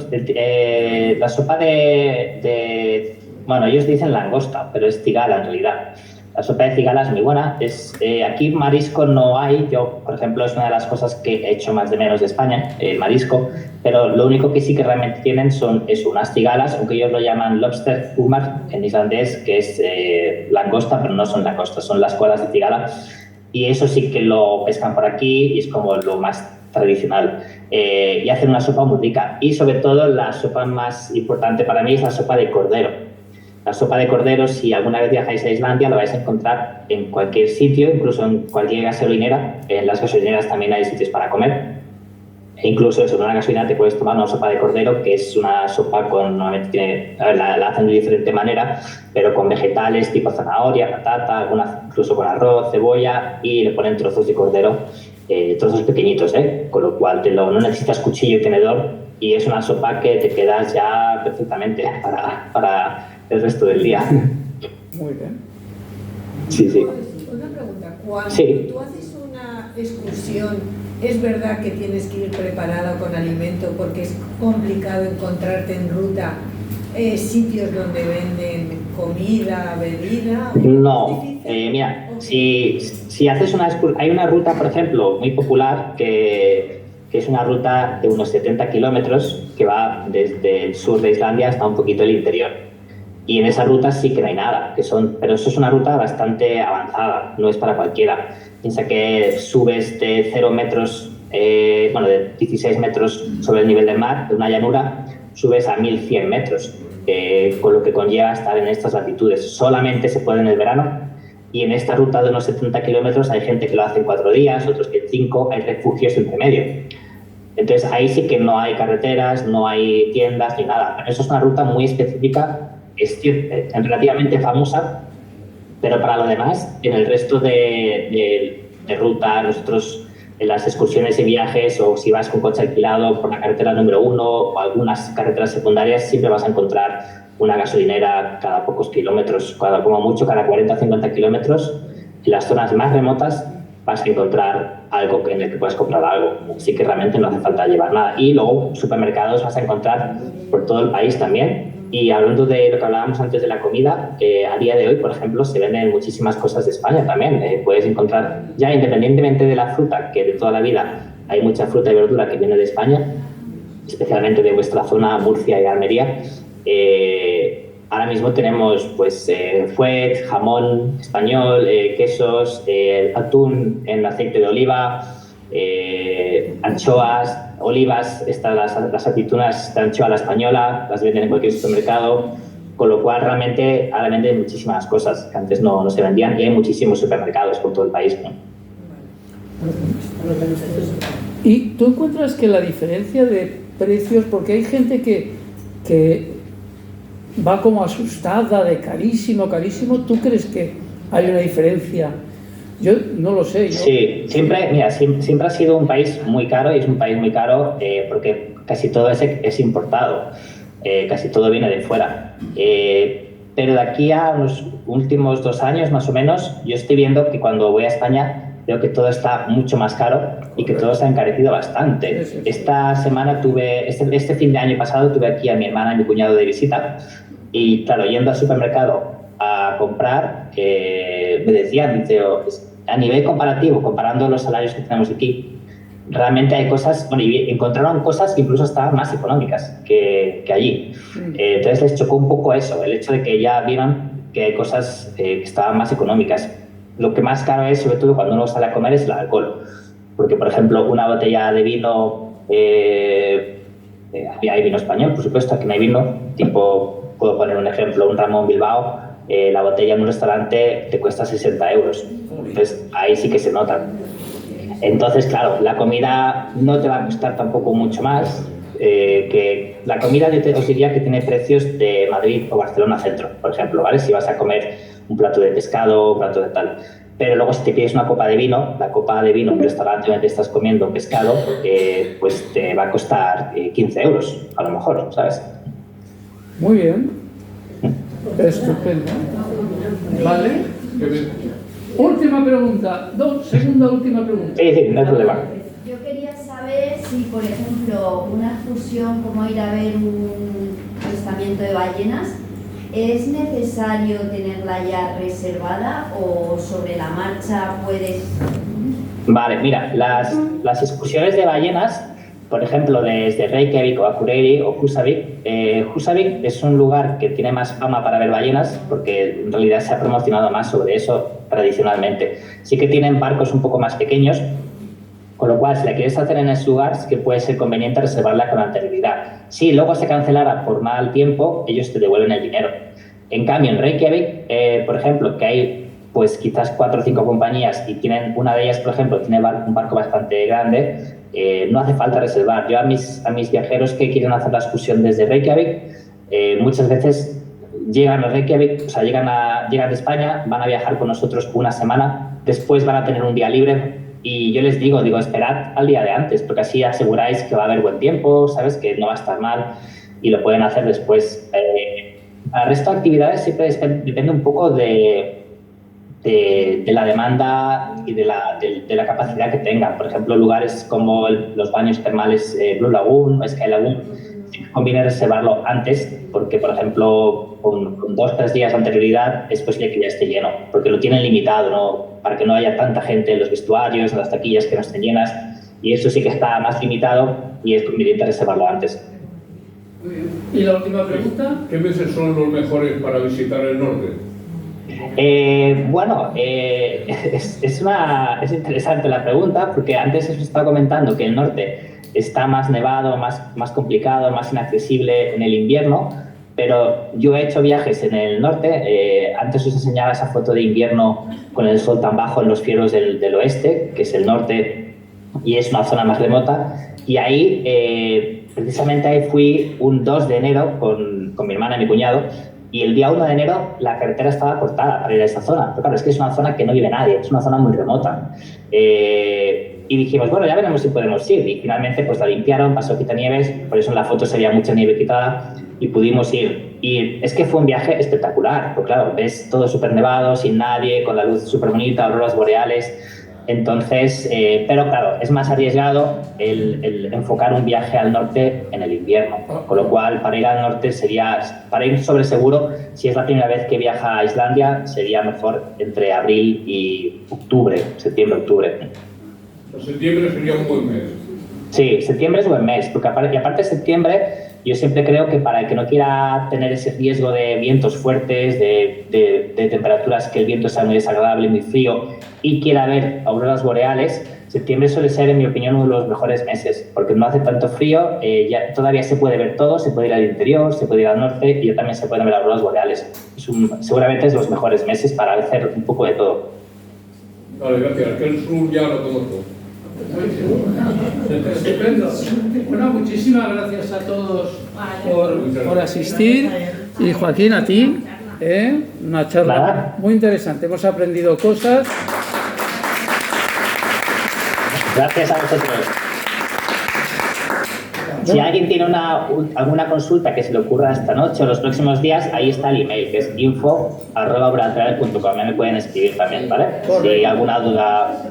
la sopa de... Bueno, ellos dicen langosta, pero es cigala en realidad. La sopa de cigala es muy buena. Aquí marisco no hay. Yo, por ejemplo, es una de las cosas que he hecho más de menos de España, el marisco. Pero lo único que sí que realmente tienen son unas cigalas, aunque ellos lo llaman lobster humar en islandés, que es langosta, pero no son langostas, son las colas de cigala. Y eso sí que lo pescan por aquí y es como lo más tradicional. Y hacen una sopa muy rica. Y sobre todo la sopa más importante para mí es la sopa de cordero. La sopa de cordero, si alguna vez viajáis a Islandia, la vais a encontrar en cualquier sitio, incluso en cualquier gasolinera. En las gasolineras también hay sitios para comer. E incluso en una gasolinera te puedes tomar una sopa de cordero, que es una sopa con, normalmente la hacen de diferente manera, pero con vegetales tipo zanahoria, patata, incluso con arroz, cebolla, y le ponen trozos de cordero, trozos pequeñitos, con lo cual no necesitas cuchillo y tenedor, y es una sopa que te quedas ya perfectamente para el resto del día. Muy bien. Sí, sí. Una pregunta. Cuando sí. tú haces una excursión es verdad que tienes que ir preparado con alimento porque es complicado encontrarte en ruta sitios donde venden comida, bebida. No, mira, si haces hay una ruta, por ejemplo, muy popular que es una ruta de unos 70 kilómetros que va desde el sur de Islandia hasta un poquito el interior. Y en esa ruta sí que no hay nada, pero eso es una ruta bastante avanzada, no es para cualquiera. Piensa que subes de 0 metros, de 16 metros sobre el nivel del mar, de una llanura, subes a 1100 metros, con lo que conlleva estar en estas latitudes. Solamente se puede en el verano, y en esta ruta de unos 70 kilómetros hay gente que lo hace en 4 días, otros que en 5, hay refugios entre medio. Entonces ahí sí que no hay carreteras, no hay tiendas ni nada. Pero eso es una ruta muy específica, es relativamente famosa, pero para lo demás, en el resto de ruta, nosotros en las excursiones y viajes, o si vas con coche alquilado por la carretera número 1 o algunas carreteras secundarias, siempre vas a encontrar una gasolinera cada pocos kilómetros, como mucho cada 40 o 50 kilómetros. En las zonas más remotas vas a encontrar algo en el que puedas comprar algo, así que realmente no hace falta llevar nada. Y luego supermercados vas a encontrar por todo el país también. Y hablando de lo que hablábamos antes de la comida, a día de hoy, por ejemplo, se venden muchísimas cosas de España también. Puedes encontrar, ya independientemente de la fruta, que de toda la vida hay mucha fruta y verdura que viene de España, especialmente de vuestra zona, Murcia y Almería. Ahora mismo tenemos fuet, jamón español, quesos, atún en aceite de oliva, anchoas, olivas, las aceitunas de anchoa a la española, las venden en cualquier supermercado, con lo cual realmente ahora venden muchísimas cosas que antes no se vendían, y hay muchísimos supermercados por todo el país, ¿no? ¿Y tú encuentras que la diferencia de precios, porque hay gente que va como asustada de carísimo, carísimo, ¿tú crees que hay una diferencia? Yo no lo sé. Sí, siempre ha sido un país muy caro, y es un país muy caro porque casi todo es importado, casi todo viene de fuera. Pero de aquí a los últimos 2 años más o menos, yo estoy viendo que cuando voy a España veo que todo está mucho más caro y que todo se ha encarecido bastante. Esta semana este fin de año pasado tuve aquí a mi hermana y mi cuñado de visita, y claro, yendo al supermercado a comprar, me decían, a nivel comparativo, comparando los salarios que tenemos aquí, realmente hay cosas, y encontraron cosas que incluso estaban más económicas que allí. Entonces les chocó un poco eso, el hecho de que ya vieron que hay cosas que estaban más económicas. Lo que más caro es, sobre todo cuando uno sale a comer, es el alcohol. Porque, por ejemplo, una botella de vino, hay vino español, por supuesto, aquí no hay vino, puedo poner un ejemplo, un Ramón Bilbao, la botella en un restaurante te cuesta 60 euros. Entonces, ahí sí que se nota. Entonces, claro, la comida no te va a costar tampoco mucho más. Que la comida os diría que tiene precios de Madrid o Barcelona centro, por ejemplo, ¿vale? Si vas a comer un plato de pescado, un plato de tal. Pero luego si te pides una copa de vino, la copa de vino en un restaurante donde estás comiendo pescado, pues te va a costar 15 euros, a lo mejor, ¿sabes? Muy bien. Estupendo. Vale. Última pregunta. Segunda última pregunta. Sí, no hay problema. Yo quería saber si, por ejemplo, una excursión como ir a ver un avistamiento de ballenas, ¿es necesario tenerla ya reservada o sobre la marcha puedes...? Vale, mira, las excursiones de ballenas, por ejemplo, desde Reykjavik o Akureyri o Húsavík, Húsavík es un lugar que tiene más fama para ver ballenas porque en realidad se ha promocionado más sobre eso tradicionalmente. Sí que tienen barcos un poco más pequeños, con lo cual, si la quieres hacer en ese lugar, sí que puede ser conveniente reservarla con anterioridad. Si luego se cancelara por mal tiempo, ellos te devuelven el dinero. En cambio, en Reykjavik, por ejemplo, que hay pues quizás 4 o 5 compañías y una de ellas, por ejemplo, tiene un barco bastante grande, no hace falta reservar. Yo a mis viajeros que quieren hacer la excursión desde Reykjavik, muchas veces llegan a Reykjavik, o sea, llegan de España, van a viajar con nosotros una semana, después van a tener un día libre. Y yo les digo, esperad al día de antes, porque así aseguráis que va a haber buen tiempo, ¿sabes? Que no va a estar mal, y lo pueden hacer después. El resto de actividades siempre depende un poco de la demanda y de la capacidad que tengan. Por ejemplo, lugares como los baños termales Blue Lagoon o Sky Lagoon, conviene reservarlo antes porque, por ejemplo, con 2 o 3 días de anterioridad es posible que ya esté lleno, porque lo tienen limitado, ¿no? Para que no haya tanta gente en los vestuarios, en las taquillas que no estén llenas, y eso sí que está más limitado y es conveniente reservarlo antes. Y la última pregunta. ¿Qué meses son los mejores para visitar el norte? Bueno, es interesante la pregunta, porque antes os estaba comentando que el norte está más nevado, más complicado, más inaccesible en el invierno, pero yo he hecho viajes en el norte. Antes os enseñaba esa foto de invierno con el sol tan bajo en los fieros del oeste, que es el norte y es una zona más remota, y ahí, precisamente ahí fui un 2 de enero con mi hermana y mi cuñado, y el día 1 de enero la carretera estaba cortada para ir a esa zona, pero claro, es que es una zona que no vive nadie, es una zona muy remota. Y dijimos, bueno, ya veremos si podemos ir, y finalmente pues la limpiaron, pasó quitanieves, por eso en la foto se veía mucha nieve quitada, y pudimos ir. Y es que fue un viaje espectacular, porque claro, ves todo súper nevado, sin nadie, con la luz súper bonita, auroras boreales. Entonces, pero claro, es más arriesgado el enfocar un viaje al norte en el invierno, con lo cual para ir al norte para ir sobre seguro, si es la primera vez que viaja a Islandia, sería mejor entre abril y septiembre-octubre. Septiembre sería un buen mes. Sí, septiembre es buen mes, porque aparte de septiembre, yo siempre creo que para el que no quiera tener ese riesgo de vientos fuertes, de temperaturas que el viento sea muy desagradable, muy frío, y quiera ver auroras boreales, septiembre suele ser, en mi opinión, uno de los mejores meses, porque no hace tanto frío, ya todavía se puede ver todo, se puede ir al interior, se puede ir al norte y ya también se pueden ver auroras boreales. Seguramente es los mejores meses para hacer un poco de todo. Vale, gracias. Que el sur ya lo conozco. Estupendo. Bueno, muchísimas gracias a todos por asistir. Y Joaquín, a ti, una charla muy interesante. Hemos aprendido cosas. Gracias a vosotros. Si alguien tiene alguna consulta que se le ocurra esta noche o los próximos días, ahí está el email, que es info@borealtravel.com. Me pueden escribir también, ¿vale? Si hay alguna duda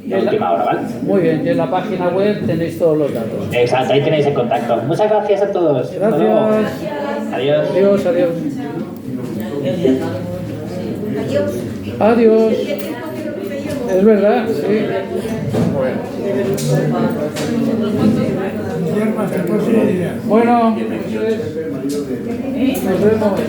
de última hora, ¿vale? Muy bien, y en la página web tenéis todos los datos. Exacto, ahí tenéis el contacto. Muchas gracias a todos. Gracias. Adiós. Adiós, adiós. Adiós. Es verdad, sí. Bueno, nos vemos.